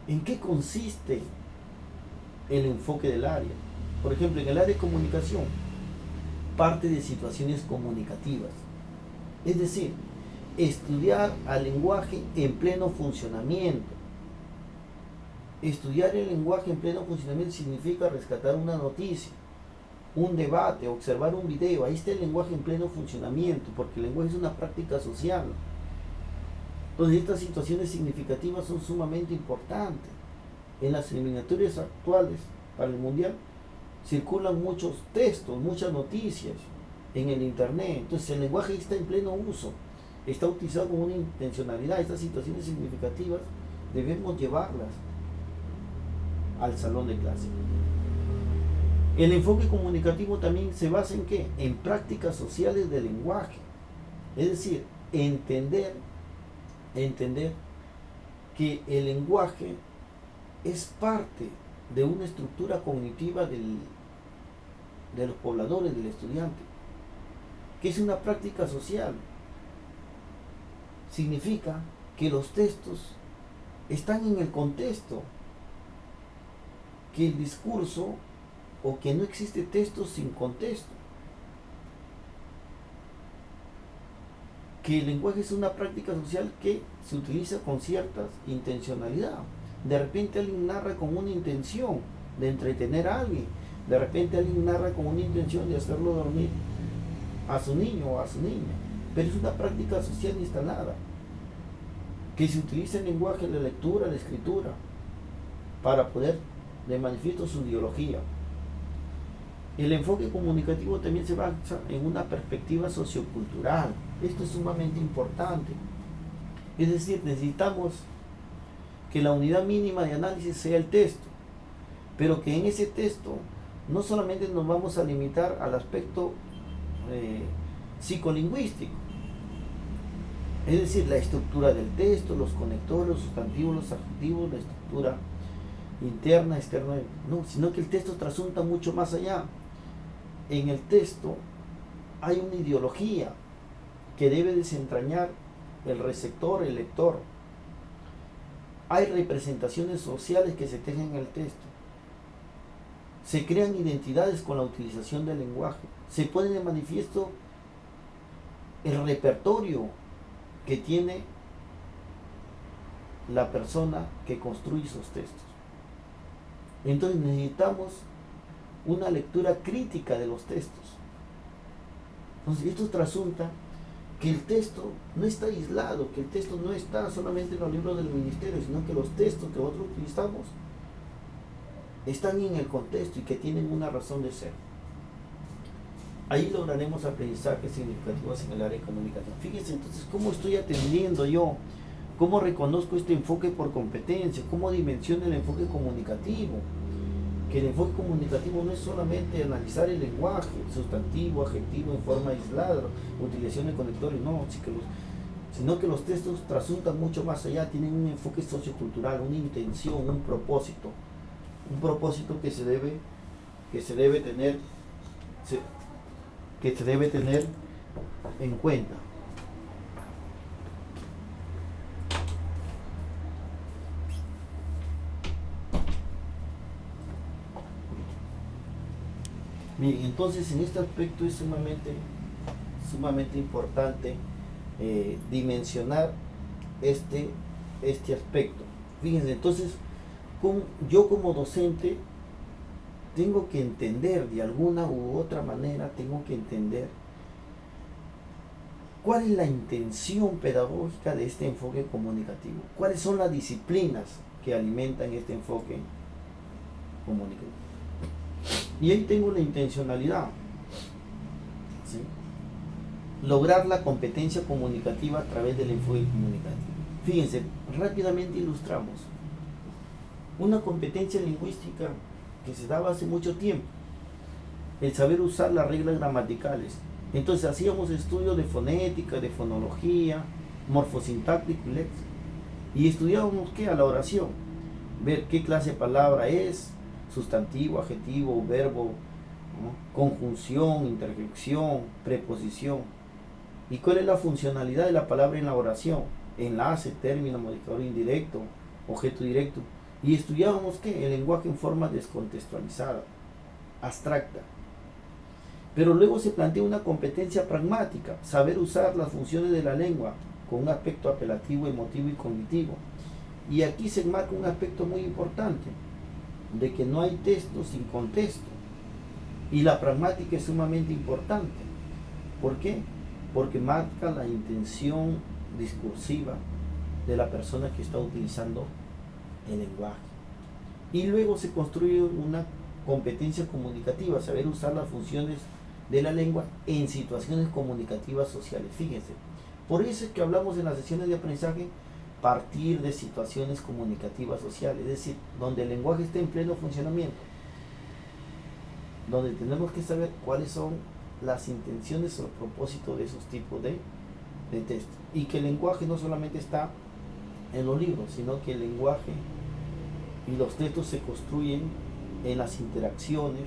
en qué consiste el enfoque del área. Por ejemplo, en el área de comunicación, parte de situaciones comunicativas. Es decir, estudiar al lenguaje en pleno funcionamiento. Estudiar el lenguaje en pleno funcionamiento significa rescatar una noticia, un debate, observar un video. Ahí está el lenguaje en pleno funcionamiento, porque el lenguaje es una práctica social. Entonces, estas situaciones significativas son sumamente importantes. En las eliminatorias actuales para el Mundial circulan muchos textos, muchas noticias en el internet. Entonces, el lenguaje está en pleno uso, está utilizado con una intencionalidad. Estas situaciones significativas debemos llevarlas al salón de clase. El enfoque comunicativo también se basa en ¿qué? En prácticas sociales del lenguaje. Es decir, entender que el lenguaje es parte de una estructura cognitiva de los pobladores, del estudiante, que es una práctica social. Significa que los textos están en el contexto, que el discurso, o que no existe texto sin contexto, que el lenguaje es una práctica social que se utiliza con cierta intencionalidad. De repente alguien narra con una intención de entretener a alguien, de repente alguien narra con una intención de hacerlo dormir a su niño o a su niña, pero es una práctica social instalada, que se utiliza el lenguaje, la lectura, la escritura, para poder de manifiesto su ideología. El enfoque comunicativo también se basa en una perspectiva sociocultural. Esto es sumamente importante. Es decir, necesitamos que la unidad mínima de análisis sea el texto, pero que en ese texto no solamente nos vamos a limitar al aspecto psicolingüístico, es decir, la estructura del texto, los conectores, los sustantivos, los adjetivos, la estructura interna, externa, no, sino que el texto trasunta mucho más allá. En el texto hay una ideología que debe desentrañar el receptor, el lector. Hay representaciones sociales que se tejen en el texto. Se crean identidades con la utilización del lenguaje. Se pone de manifiesto el repertorio que tiene la persona que construye esos textos. Entonces necesitamos una lectura crítica de los textos. Entonces esto trasunta que el texto no está aislado, que el texto no está solamente en los libros del ministerio, sino que los textos que nosotros utilizamos están en el contexto y que tienen una razón de ser. Ahí lograremos aprendizajes significativos en el área de comunicación. Fíjense entonces cómo estoy atendiendo yo, cómo reconozco este enfoque por competencia, cómo dimensiono el enfoque comunicativo. Que el enfoque comunicativo no es solamente analizar el lenguaje, sustantivo, adjetivo en forma aislada, utilización de conectores, no, sino que los textos trasuntan mucho más allá, tienen un enfoque sociocultural, una intención, un propósito que se debe tener en cuenta. Bien, entonces en este aspecto es sumamente importante dimensionar este aspecto. Fíjense, entonces yo como docente tengo que entender de alguna u otra manera, tengo que entender cuál es la intención pedagógica de este enfoque comunicativo, cuáles son las disciplinas que alimentan este enfoque comunicativo. Y ahí tengo la intencionalidad, ¿sí? Lograr la competencia comunicativa a través del enfoque comunicativo. Fíjense, rápidamente ilustramos una competencia lingüística que se daba hace mucho tiempo, el saber usar las reglas gramaticales. Entonces hacíamos estudios de fonética, de fonología, morfosintáctico y léxico, y estudiábamos ¿qué? A la oración, ver qué clase de palabra es, sustantivo, adjetivo, verbo, ¿no? Conjunción, interjección, preposición, y cuál es la funcionalidad de la palabra en la oración, enlace, término, modificador indirecto, objeto directo, y estudiábamos ¿qué? El lenguaje en forma descontextualizada, abstracta. Pero luego se plantea una competencia pragmática, saber usar las funciones de la lengua con un aspecto apelativo, emotivo y cognitivo. Y aquí se enmarca un aspecto muy importante, de que no hay texto sin contexto. Y la pragmática es sumamente importante. ¿Por qué? Porque marca la intención discursiva de la persona que está utilizando el lenguaje. Y luego se construye una competencia comunicativa, saber usar las funciones de la lengua en situaciones comunicativas sociales. Fíjense, por eso es que hablamos en las sesiones de aprendizaje partir de situaciones comunicativas sociales, es decir, donde el lenguaje esté en pleno funcionamiento, donde tenemos que saber cuáles son las intenciones o el propósito de esos tipos de textos, y que el lenguaje no solamente está en los libros, sino que el lenguaje y los textos se construyen en las interacciones,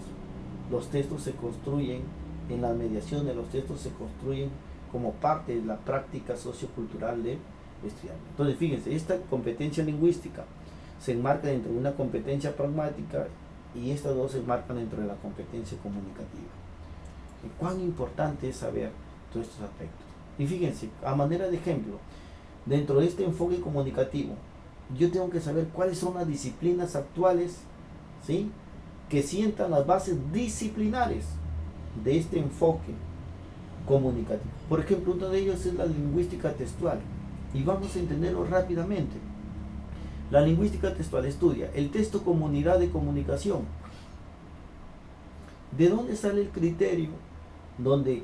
los textos se construyen en las mediaciones, los textos se construyen como parte de la práctica sociocultural de estudiante. Entonces fíjense, esta competencia lingüística se enmarca dentro de una competencia pragmática y estas dos se enmarcan dentro de la competencia comunicativa. ¿Y cuán importante es saber todos estos aspectos? Y fíjense, a manera de ejemplo, dentro de este enfoque comunicativo, yo tengo que saber cuáles son las disciplinas actuales, ¿sí?, que sientan las bases disciplinares de este enfoque comunicativo. Por ejemplo, uno de ellos es la lingüística textual, y vamos a entenderlo rápidamente. La lingüística textual estudia el texto como unidad de comunicación. ¿De dónde sale el criterio donde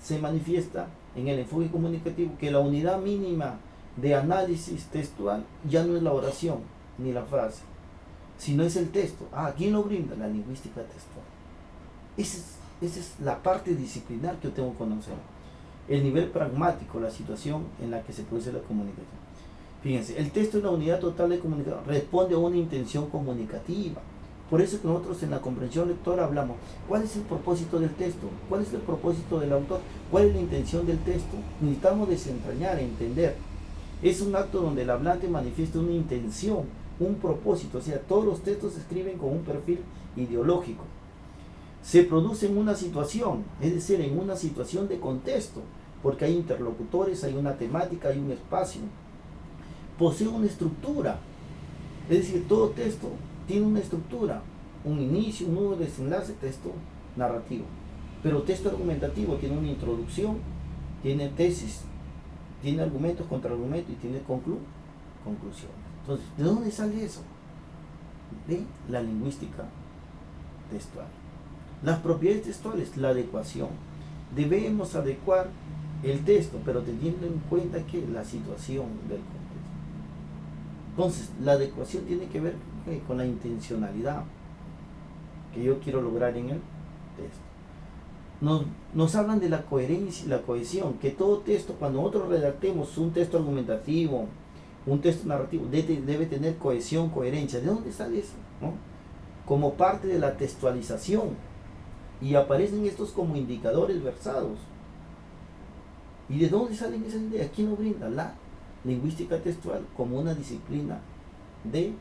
se manifiesta en el enfoque comunicativo que la unidad mínima de análisis textual ya no es la oración ni la frase, sino es el texto? ¿Quién lo brinda? La lingüística textual. Esa es la parte disciplinar que yo tengo que conocer. El nivel pragmático, la situación en la que se produce la comunicación. Fíjense, el texto es la unidad total de comunicación, responde a una intención comunicativa. Por eso que nosotros en la comprensión lectora hablamos, ¿cuál es el propósito del texto? ¿Cuál es el propósito del autor? ¿Cuál es la intención del texto? Necesitamos desentrañar, entender. Es un acto donde el hablante manifiesta una intención, un propósito, o sea, todos los textos se escriben con un perfil ideológico. Se produce en una situación, es decir, en una situación de contexto, porque hay interlocutores, hay una temática, hay un espacio. Posee una estructura, es decir, todo texto tiene una estructura, un inicio, un nudo, desenlace, texto narrativo. Pero texto argumentativo tiene una introducción, tiene tesis, tiene argumentos, contraargumentos y tiene conclusiones. Entonces, ¿de dónde sale eso? De la lingüística textual. Las propiedades textuales, la adecuación. Debemos adecuar el texto, pero teniendo en cuenta que la situación del contexto. Entonces, la adecuación tiene que ver con la intencionalidad que yo quiero lograr en el texto. Nos hablan de la coherencia y la cohesión, que todo texto, cuando nosotros redactemos un texto argumentativo, un texto narrativo, debe tener cohesión, coherencia. ¿De dónde sale eso? ¿No? Como parte de la textualización. Y aparecen estos como indicadores versados. ¿Y de dónde salen esas ideas? ¿Quién nos brinda? La lingüística textual como una disciplina del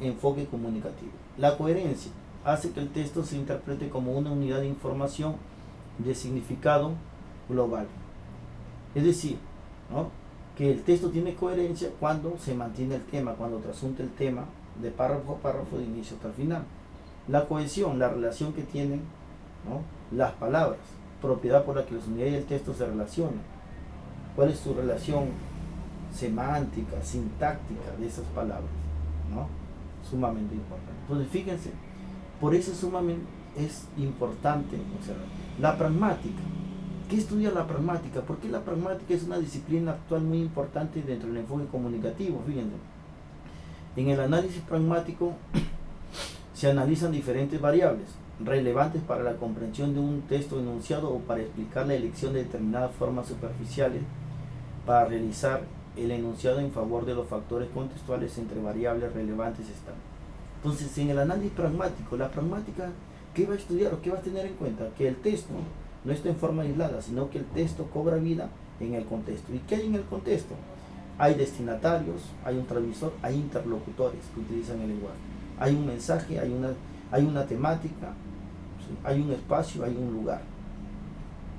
enfoque comunicativo. La coherencia hace que el texto se interprete como una unidad de información de significado global. Es decir, ¿no?, que el texto tiene coherencia cuando se mantiene el tema, cuando trasunta el tema de párrafo a párrafo, de inicio hasta el final. La cohesión, la relación que tienen, ¿no?, las palabras, propiedad por la que las unidades del texto se relacionan. ¿Cuál es su relación semántica, sintáctica de esas palabras? ¿No? Sumamente importante. Entonces, fíjense, por eso es importante, o sea, la pragmática. ¿Qué estudia la pragmática? Porque la pragmática es una disciplina actual muy importante dentro del enfoque comunicativo. Fíjense, en el análisis pragmático se analizan diferentes variables relevantes para la comprensión de un texto enunciado o para explicar la elección de determinadas formas superficiales para realizar el enunciado en favor de los factores contextuales entre variables relevantes están. Entonces, en el análisis pragmático, la pragmática, ¿qué va a estudiar o qué va a tener en cuenta? Que el texto no está en forma aislada, sino que el texto cobra vida en el contexto. ¿Y qué hay en el contexto? Hay destinatarios, hay un transmisor, hay interlocutores que utilizan el lenguaje. Hay un mensaje, hay una temática, ¿sí?, hay un espacio, hay un lugar.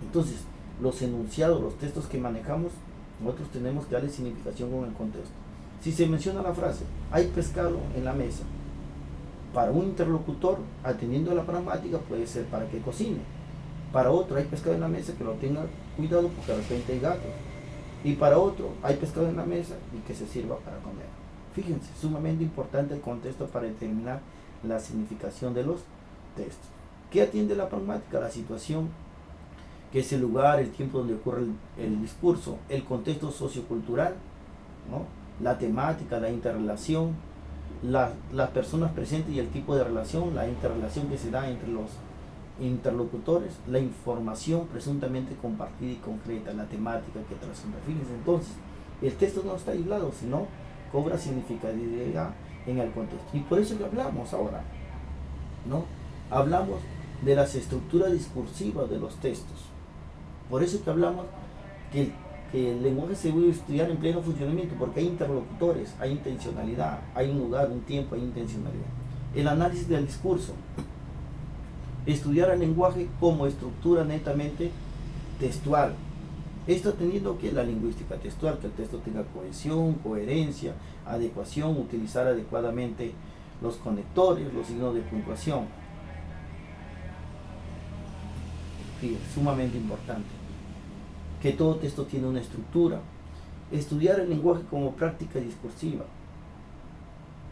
Entonces, los enunciados, los textos que manejamos, nosotros tenemos que darle significación con el contexto. Si se menciona la frase, hay pescado en la mesa, para un interlocutor, atendiendo a la pragmática, puede ser para que cocine. Para otro, hay pescado en la mesa, que lo tenga cuidado porque de repente hay gatos. Y para otro, hay pescado en la mesa y que se sirva para comer. Fíjense, sumamente importante el contexto para determinar la significación de los textos. ¿Qué atiende la pragmática? La situación, que es el lugar, el tiempo donde ocurre el discurso, el contexto sociocultural, ¿no?, la temática, la interrelación, las personas presentes y el tipo de relación, la interrelación que se da entre los interlocutores, la información presuntamente compartida y concreta, la temática que trasciende. Fíjense, entonces, el texto no está aislado, sino cobra significatividad en el contexto. Y por eso que hablamos ahora, ¿no? Hablamos de las estructuras discursivas de los textos. Por eso que hablamos que el lenguaje se debe estudiar en pleno funcionamiento, porque hay interlocutores, hay intencionalidad, hay un lugar, un tiempo, hay intencionalidad. El análisis del discurso, estudiar el lenguaje como estructura netamente textual. Esto atendiendo que la lingüística textual, que el texto tenga cohesión, coherencia, adecuación, utilizar adecuadamente los conectores, los signos de puntuación. Sí, es sumamente importante. Que todo texto tiene una estructura. Estudiar el lenguaje como práctica discursiva.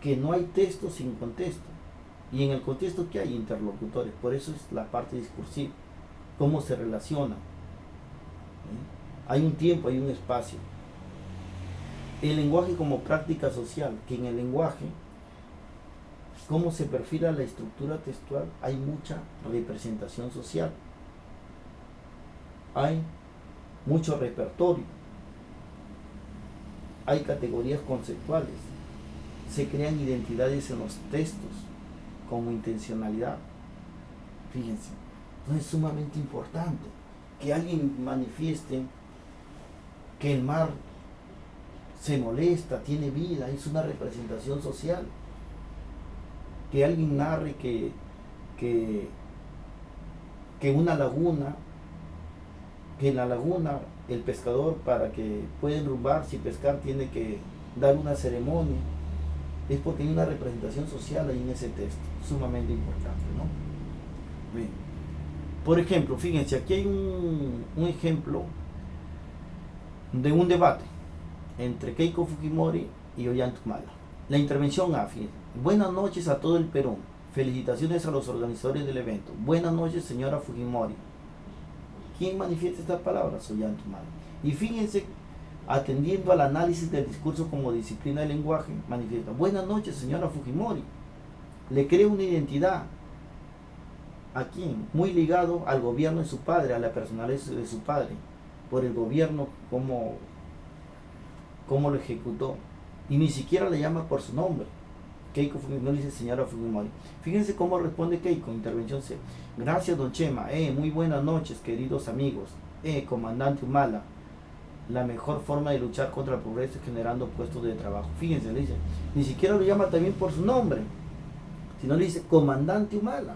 Que no hay texto sin contexto. Y en el contexto que hay interlocutores. Por eso es la parte discursiva. Cómo se relaciona. Hay un tiempo, hay un espacio. El lenguaje como práctica social. Que en el lenguaje, cómo se perfila la estructura textual, hay mucha representación social. Hay mucho repertorio, hay categorías conceptuales, se crean identidades en los textos como intencionalidad. Fíjense, entonces es sumamente importante que alguien manifieste que el mar se molesta, tiene vida, es una representación social. Que alguien narre que una laguna, que en la laguna el pescador, para que pueda enrumbarse y pescar, tiene que dar una ceremonia, es porque hay una representación social ahí en ese texto, sumamente importante, ¿no? Bien. Por ejemplo, fíjense, aquí hay un ejemplo de un debate entre Keiko Fujimori y Ollanta Humala. La intervención A, fíjense. Buenas noches a todo el Perú. Felicitaciones a los organizadores del evento. Buenas noches, señora Fujimori. ¿Quién manifiesta estas palabras? Ollanta Humala. Y fíjense, atendiendo al análisis del discurso como disciplina del lenguaje, manifiesta: buenas noches, señora Fujimori. Le crea una identidad. ¿A quién? Muy ligado al gobierno de su padre, a la personalidad de su padre, por el gobierno, cómo lo ejecutó. Y ni siquiera le llama por su nombre. Keiko Fujimori, no le dice señora Fujimori. Fíjense cómo responde Keiko, intervención C. Gracias, don Chema. Muy buenas noches, queridos amigos. Comandante Humala. La mejor forma de luchar contra el progreso es generando puestos de trabajo. Fíjense, le dice, ni siquiera lo llama también por su nombre, sino le dice comandante Humala.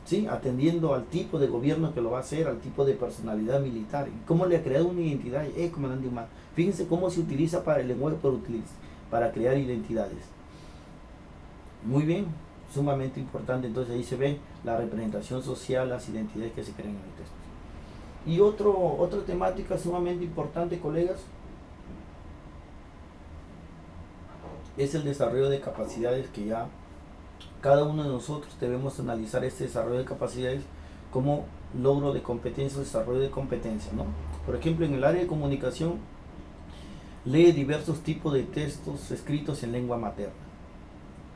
¿Sí? Atendiendo al tipo de gobierno que lo va a hacer, al tipo de personalidad militar. ¿Cómo le ha creado una identidad? Comandante Humala. Fíjense cómo se utiliza para el lenguaje, para crear identidades. Muy bien, sumamente importante. Entonces ahí se ve la representación social, las identidades que se crean en el texto. Y otra temática sumamente importante, colegas, es el desarrollo de capacidades, que ya cada uno de nosotros debemos analizar este desarrollo de capacidades como logro de competencias, desarrollo de competencias, ¿no? Por ejemplo, en el área de comunicación, lee diversos tipos de textos escritos en lengua materna.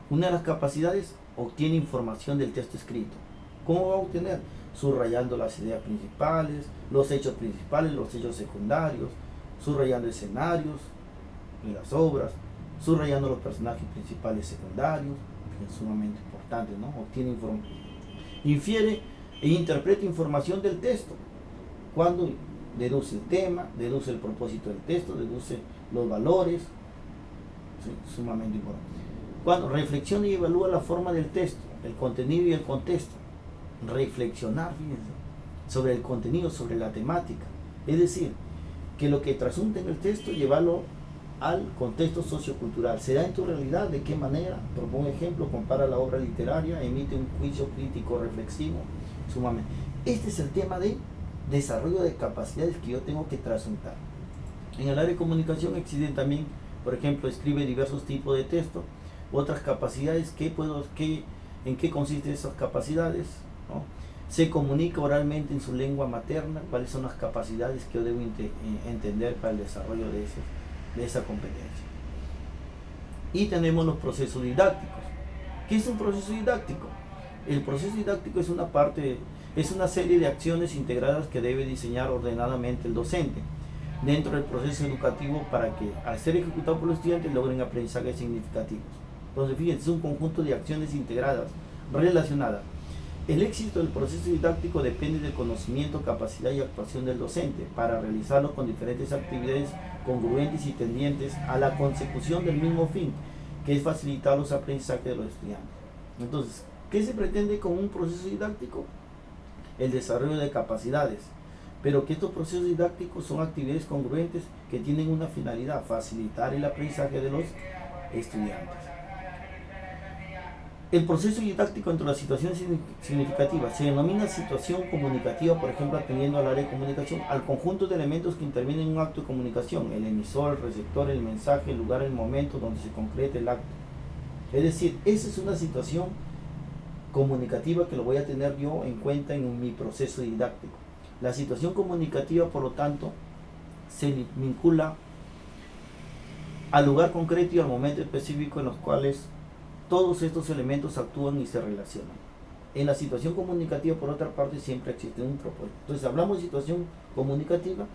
Una de las capacidades, obtiene información del texto escrito. ¿Cómo va a obtener? Subrayando las ideas principales, los hechos principales, los hechos secundarios, subrayando escenarios en las obras, subrayando los personajes principales y secundarios, que es sumamente importante, ¿no? Obtiene información. Infiere e interpreta información del texto. Cuando deduce el tema, deduce el propósito del texto, deduce los valores, ¿sí? Sumamente importante. Cuando reflexiona y evalúa la forma del texto, el contenido y el contexto. Reflexionar, fíjense, sobre el contenido, sobre la temática. Es decir, que lo que trasunta en el texto, llevarlo al contexto sociocultural. ¿Se da en tu realidad? ¿De qué manera? Propone ejemplo, compara la obra literaria, emite un juicio crítico reflexivo, sumamente. Este es el tema de desarrollo de capacidades que yo tengo que trasuntar. En el área de comunicación existen también, por ejemplo, escribe diversos tipos de texto, otras capacidades, ¿en qué consisten esas capacidades? ¿No? Se comunica oralmente en su lengua materna, cuáles son las capacidades que yo debo entender para el desarrollo de esa competencia. Y tenemos los procesos didácticos. ¿Qué es un proceso didáctico? El proceso didáctico es una serie de acciones integradas que debe diseñar ordenadamente el docente dentro del proceso educativo para que, al ser ejecutado por los estudiantes, logren aprendizajes significativos. Entonces, fíjense, es un conjunto de acciones integradas, relacionadas. El éxito del proceso didáctico depende del conocimiento, capacidad y actuación del docente para realizarlo con diferentes actividades congruentes y tendientes a la consecución del mismo fin, que es facilitar los aprendizajes de los estudiantes. Entonces, ¿qué se pretende con un proceso didáctico? El desarrollo de capacidades, pero que estos procesos didácticos son actividades congruentes que tienen una finalidad: facilitar el aprendizaje de los estudiantes. El proceso didáctico entre las situaciones significativas se denomina situación comunicativa, por ejemplo, atendiendo al área de comunicación, al conjunto de elementos que intervienen en un acto de comunicación: el emisor, el receptor, el mensaje, el lugar, el momento donde se concreta el acto. Es decir, esa es una situación comunicativa que lo voy a tener yo en cuenta en mi proceso didáctico. La situación comunicativa, por lo tanto, se vincula al lugar concreto y al momento específico en los cuales todos estos elementos actúan y se relacionan. En la situación comunicativa, por otra parte, siempre existe un propósito. Entonces hablamos de situación comunicativa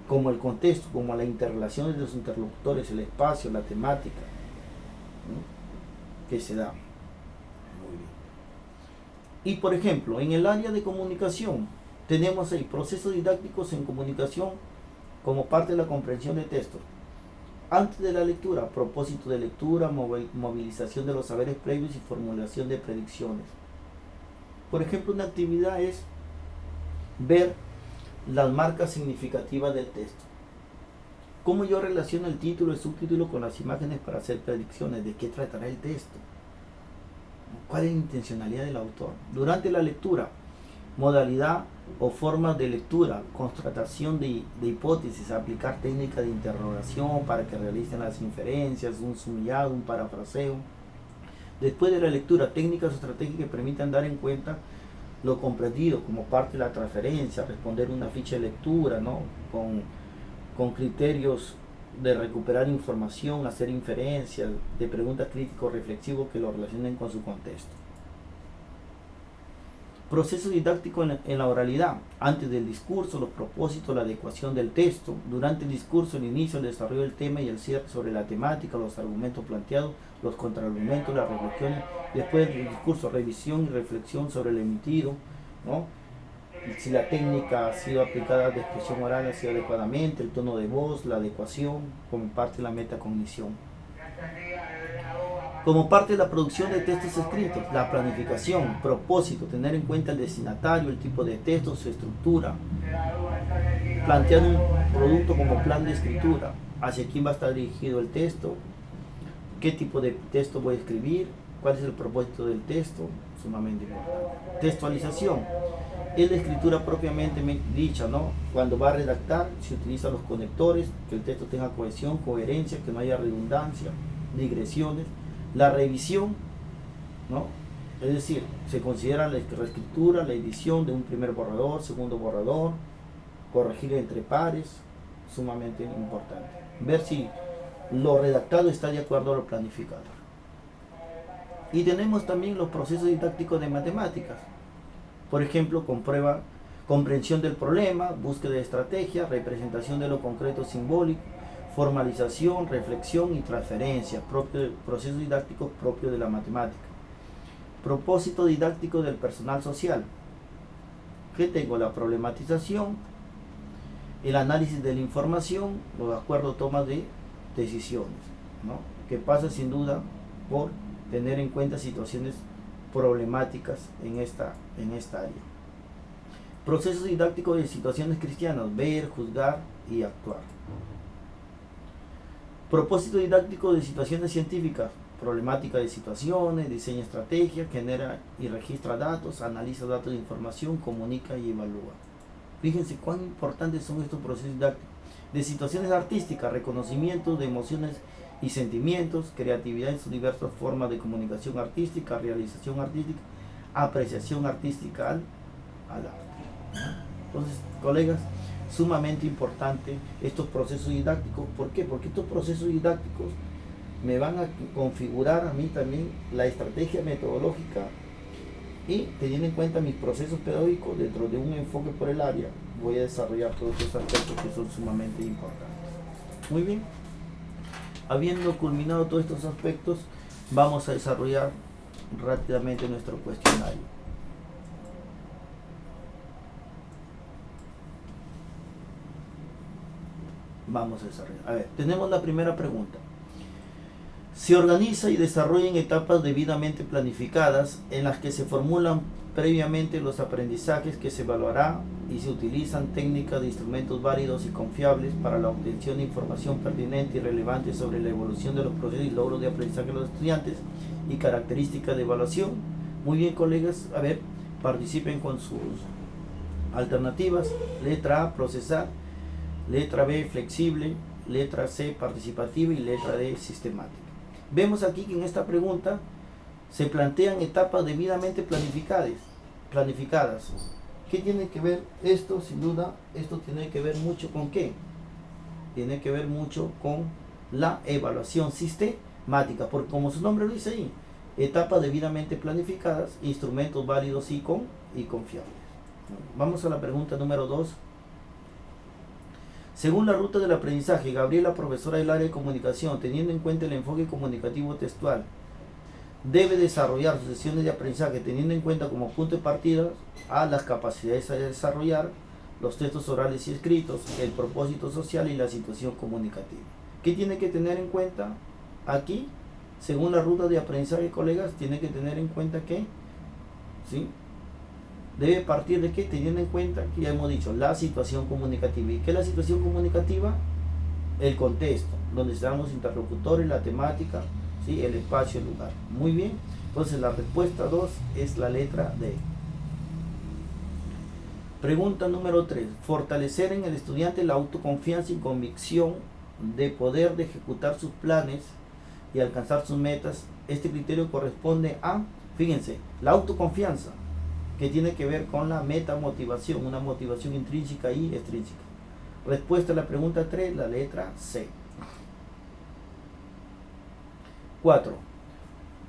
como el contexto, como la interrelación de los interlocutores, el espacio, la temática, ¿no?, que se da. Muy bien. Y por ejemplo, en el área de comunicación tenemos el proceso didácticos en comunicación como parte de la comprensión de textos. Antes de la lectura, propósito de lectura, movilización de los saberes previos y formulación de predicciones. Por ejemplo, una actividad es ver las marcas significativas del texto. ¿Cómo yo relaciono el título, el subtítulo con las imágenes para hacer predicciones? ¿De qué tratará el texto? ¿Cuál es la intencionalidad del autor? Durante la lectura, modalidad o formas de lectura, constatación de hipótesis, aplicar técnicas de interrogación para que realicen las inferencias, un sumillado, un parafraseo. Después de la lectura, técnicas o estrategias que permitan dar en cuenta lo comprendido como parte de la transferencia, responder una ficha de lectura, ¿no?, con criterios de recuperar información, hacer inferencias, de preguntas críticos reflexivos que lo relacionen con su contexto. Proceso didáctico en la oralidad: antes del discurso, los propósitos, la adecuación del texto; durante el discurso, el inicio, el desarrollo del tema y el cierre sobre la temática, los argumentos planteados, los contraargumentos, las reflexiones; después del discurso, revisión y reflexión sobre el emitido, ¿no?, si la técnica ha sido aplicada de expresión oral ha sido adecuadamente, el tono de voz, la adecuación como parte de la metacognición. Como parte de la producción de textos escritos, la planificación, propósito, tener en cuenta el destinatario, el tipo de texto, su estructura, plantear un producto como plan de escritura, hacia quién va a estar dirigido el texto, qué tipo de texto voy a escribir, ¿Cuál es el propósito del texto? Sumamente importante. Textualización. Es la escritura propiamente dicha, ¿no? Cuando va a redactar, se utilizan los conectores, que el texto tenga cohesión, coherencia, que no haya redundancia, digresiones. La revisión, ¿no? Es decir, se considera la reescritura, la edición de un primer borrador, segundo borrador, corregir entre pares, sumamente importante. Ver si lo redactado está de acuerdo a lo planificado. Y tenemos también los procesos didácticos de matemáticas. Por ejemplo, comprueba comprensión del problema, búsqueda de estrategia, representación de lo concreto simbólico, formalización, reflexión y transferencia, procesos didácticos propios de la matemática. Propósito didáctico del personal social. ¿Qué tengo? La problematización, el análisis de la información, los acuerdos, toma de decisiones, ¿no? Que pasa sin duda por tener en cuenta situaciones problemáticas en esta área. Procesos didácticos de situaciones cristianas, ver, juzgar y actuar. Propósito didáctico de situaciones científicas, problemática de situaciones, diseña estrategias, genera y registra datos, analiza datos de información, comunica y evalúa. Fíjense cuán importantes son estos procesos didácticos. De situaciones artísticas, reconocimiento de emociones y sentimientos, creatividad en sus diversas formas de comunicación artística, realización artística, apreciación artística al arte. Entonces, colegas, sumamente importante estos procesos didácticos. ¿Por qué? Porque estos procesos didácticos me van a configurar a mí también la estrategia metodológica y teniendo en cuenta mis procesos pedagógicos dentro de un enfoque por el área, voy a desarrollar todos estos aspectos que son sumamente importantes. Muy bien. Habiendo culminado todos estos aspectos, vamos a desarrollar rápidamente nuestro cuestionario. Vamos a desarrollar. A ver, tenemos la primera pregunta. Se organiza y desarrolla en etapas debidamente planificadas en las que se formulan previamente los aprendizajes que se evaluará y se utilizan técnicas de instrumentos válidos y confiables para la obtención de información pertinente y relevante sobre la evolución de los procesos y logros de aprendizaje de los estudiantes y características de evaluación. Muy bien, colegas, a ver, participen con sus alternativas. Letra A, procesar. Letra B, flexible. Letra C, participativa. Y letra D, sistemática. Vemos aquí que en esta pregunta se plantean etapas debidamente planificadas. ¿Qué tiene que ver esto? Sin duda, esto tiene que ver mucho con ¿qué? Tiene que ver mucho con la evaluación sistemática, porque como su nombre lo dice ahí, etapas debidamente planificadas, instrumentos válidos y confiables. Vamos a la pregunta número 2. Según la ruta del aprendizaje, Gabriela, profesora del área de comunicación, teniendo en cuenta el enfoque comunicativo textual, debe desarrollar sus sesiones de aprendizaje teniendo en cuenta como punto de partida a las capacidades a desarrollar, los textos orales y escritos, el propósito social y la situación comunicativa. ¿Qué tiene que tener en cuenta aquí? Según la ruta de aprendizaje, colegas, tiene que tener en cuenta que ¿sí? Debe partir de qué, teniendo en cuenta que ya hemos dicho la situación comunicativa. ¿Y qué es la situación comunicativa? El contexto, donde están los interlocutores, la temática, ¿sí? El espacio, el lugar. Muy bien, entonces la respuesta 2 es la letra D. Pregunta número 3. Fortalecer en el estudiante la autoconfianza y convicción de poder de ejecutar sus planes y alcanzar sus metas. Este criterio corresponde a, fíjense, la autoconfianza, que tiene que ver con la metamotivación, una motivación intrínseca y extrínseca. Respuesta a la pregunta 3, la letra C. 4.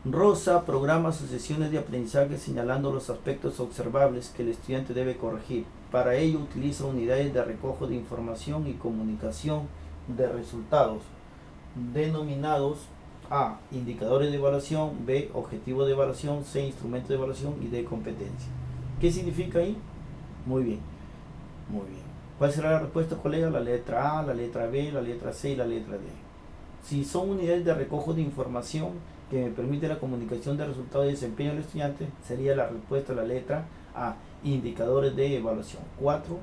Rosa programa sus sesiones de aprendizaje señalando los aspectos observables que el estudiante debe corregir. Para ello utiliza unidades de recojo de información y comunicación de resultados, denominados A, indicadores de evaluación, B, objetivo de evaluación, C, instrumento de evaluación y D, competencia. ¿Qué significa ahí? Muy bien, muy bien. ¿Cuál será la respuesta, colega? La letra A, la letra B, la letra C y la letra D. Si son unidades de recojo de información que me permite la comunicación de resultados y desempeño del estudiante, sería la respuesta la letra A, indicadores de evaluación. 4,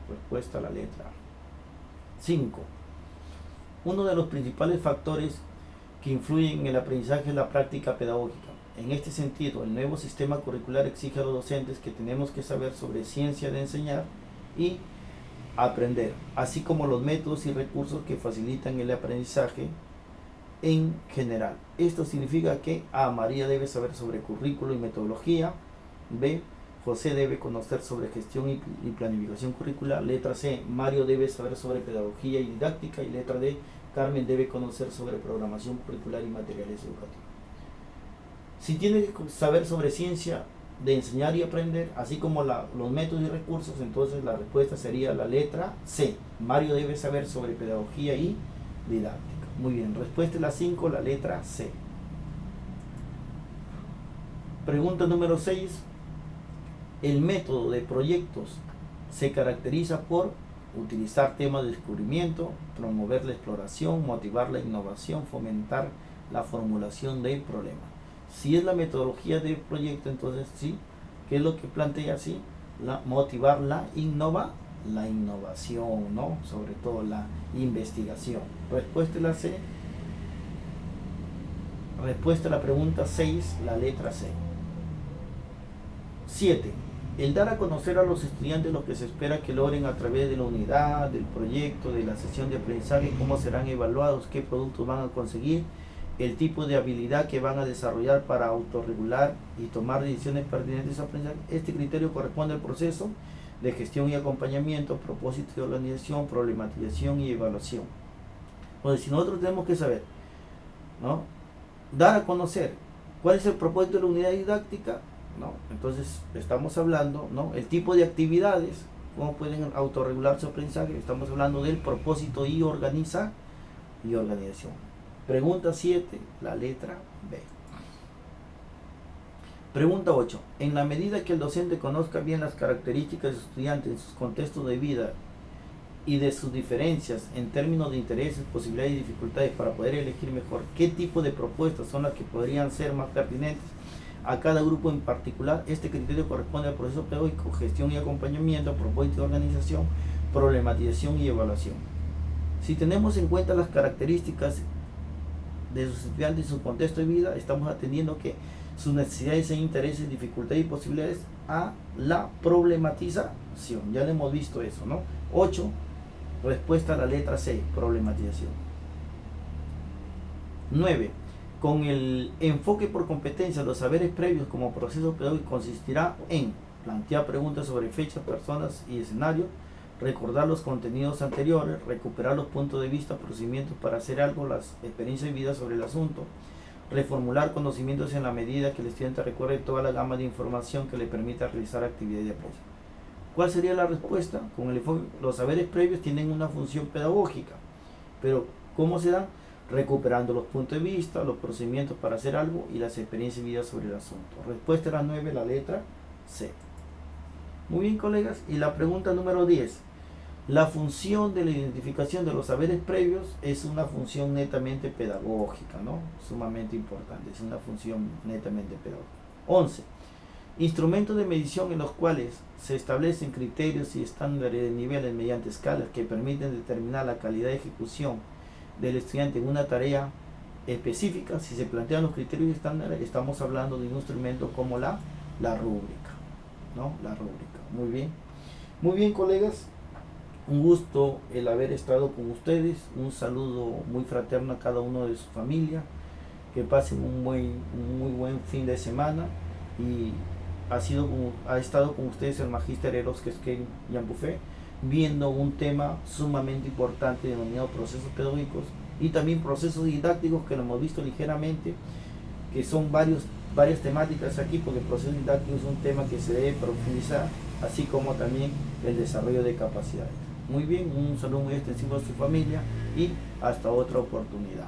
respuesta a la letra A. 5. Uno de los principales factores que influyen en el aprendizaje es la práctica pedagógica. En este sentido, el nuevo sistema curricular exige a los docentes que tenemos que saber sobre ciencia de enseñar y aprender, así como los métodos y recursos que facilitan el aprendizaje en general. Esto significa que A. María debe saber sobre currículo y metodología. B. José debe conocer sobre gestión y planificación curricular. Letra C. Mario debe saber sobre pedagogía y didáctica. Y letra D. Carmen debe conocer sobre programación curricular y materiales educativos. Si tiene que saber sobre ciencia de enseñar y aprender, así como los métodos y recursos, entonces la respuesta sería la letra C. Mario debe saber sobre pedagogía y didáctica. Muy bien, respuesta es la 5, la letra C. Pregunta número 6. El método de proyectos se caracteriza por utilizar temas de descubrimiento, promover la exploración, motivar la innovación, fomentar la formulación de problemas. Si es la metodología de proyecto, entonces sí, ¿qué es lo que plantea así? Motivar la innovación, ¿no? Sobre todo la investigación. Respuesta es la C. Respuesta a la pregunta 6, la letra C. 7. El dar a conocer a los estudiantes lo que se espera que logren a través de la unidad, del proyecto, de la sesión de aprendizaje, cómo serán evaluados, qué productos van a conseguir, el tipo de habilidad que van a desarrollar para autorregular y tomar decisiones pertinentes a aprendizaje. Este criterio corresponde al proceso de gestión y acompañamiento, propósito de organización, problematización y evaluación. Entonces, si nosotros tenemos que saber, ¿no?, dar a conocer cuál es el propósito de la unidad didáctica, ¿no?, entonces estamos hablando, ¿no?, el tipo de actividades, cómo pueden autorregular su aprendizaje, estamos hablando del propósito y organización. Pregunta 7, la letra B. Pregunta 8. En la medida que el docente conozca bien las características de su estudiante en sus contextos de vida y de sus diferencias en términos de intereses, posibilidades y dificultades para poder elegir mejor qué tipo de propuestas son las que podrían ser más pertinentes a cada grupo en particular, este criterio corresponde al proceso pedagógico, gestión y acompañamiento, propósito de organización, problematización y evaluación. Si tenemos en cuenta las características de sus estudiantes y su contexto de vida, estamos atendiendo que sus necesidades e intereses, dificultades y posibilidades a la problematización. Ya lo hemos visto eso, ¿no? 8, respuesta a la letra C, problematización. 9. Con el enfoque por competencia, los saberes previos como proceso pedagógico consistirá en plantear preguntas sobre fechas, personas y escenarios, recordar los contenidos anteriores, recuperar los puntos de vista, procedimientos para hacer algo, las experiencias vividas sobre el asunto, reformular conocimientos en la medida que el estudiante recuerde toda la gama de información que le permita realizar actividades de apoyo. ¿Cuál sería la respuesta? Con el enfoque, los saberes previos tienen una función pedagógica, pero ¿cómo se dan? Recuperando los puntos de vista, los procedimientos para hacer algo y las experiencias vividas sobre el asunto. Respuesta era 9, la letra C. Muy bien, colegas. Y la pregunta número 10. La función de la identificación de los saberes previos es una función netamente pedagógica, ¿no? Sumamente importante, es una función netamente pedagógica. 11. Instrumentos de medición en los cuales se establecen criterios y estándares de niveles mediante escalas que permiten determinar la calidad de ejecución del estudiante en una tarea específica. Si se plantean los criterios y estándares, estamos hablando de un instrumento como la rúbrica, ¿no? La rúbrica. Muy bien, colegas. Un gusto el haber estado con ustedes. Un saludo muy fraterno a cada uno de su familia. Que pasen un muy buen fin de semana. Y ha estado con ustedes el Magíster Eros Kesken Yampufe, viendo un tema sumamente importante denominado procesos pedagógicos y también procesos didácticos, que lo hemos visto ligeramente, que son varias temáticas aquí, porque el proceso didáctico es un tema que se debe profundizar, así como también el desarrollo de capacidades. Muy bien, un saludo muy extensivo a su familia y hasta otra oportunidad.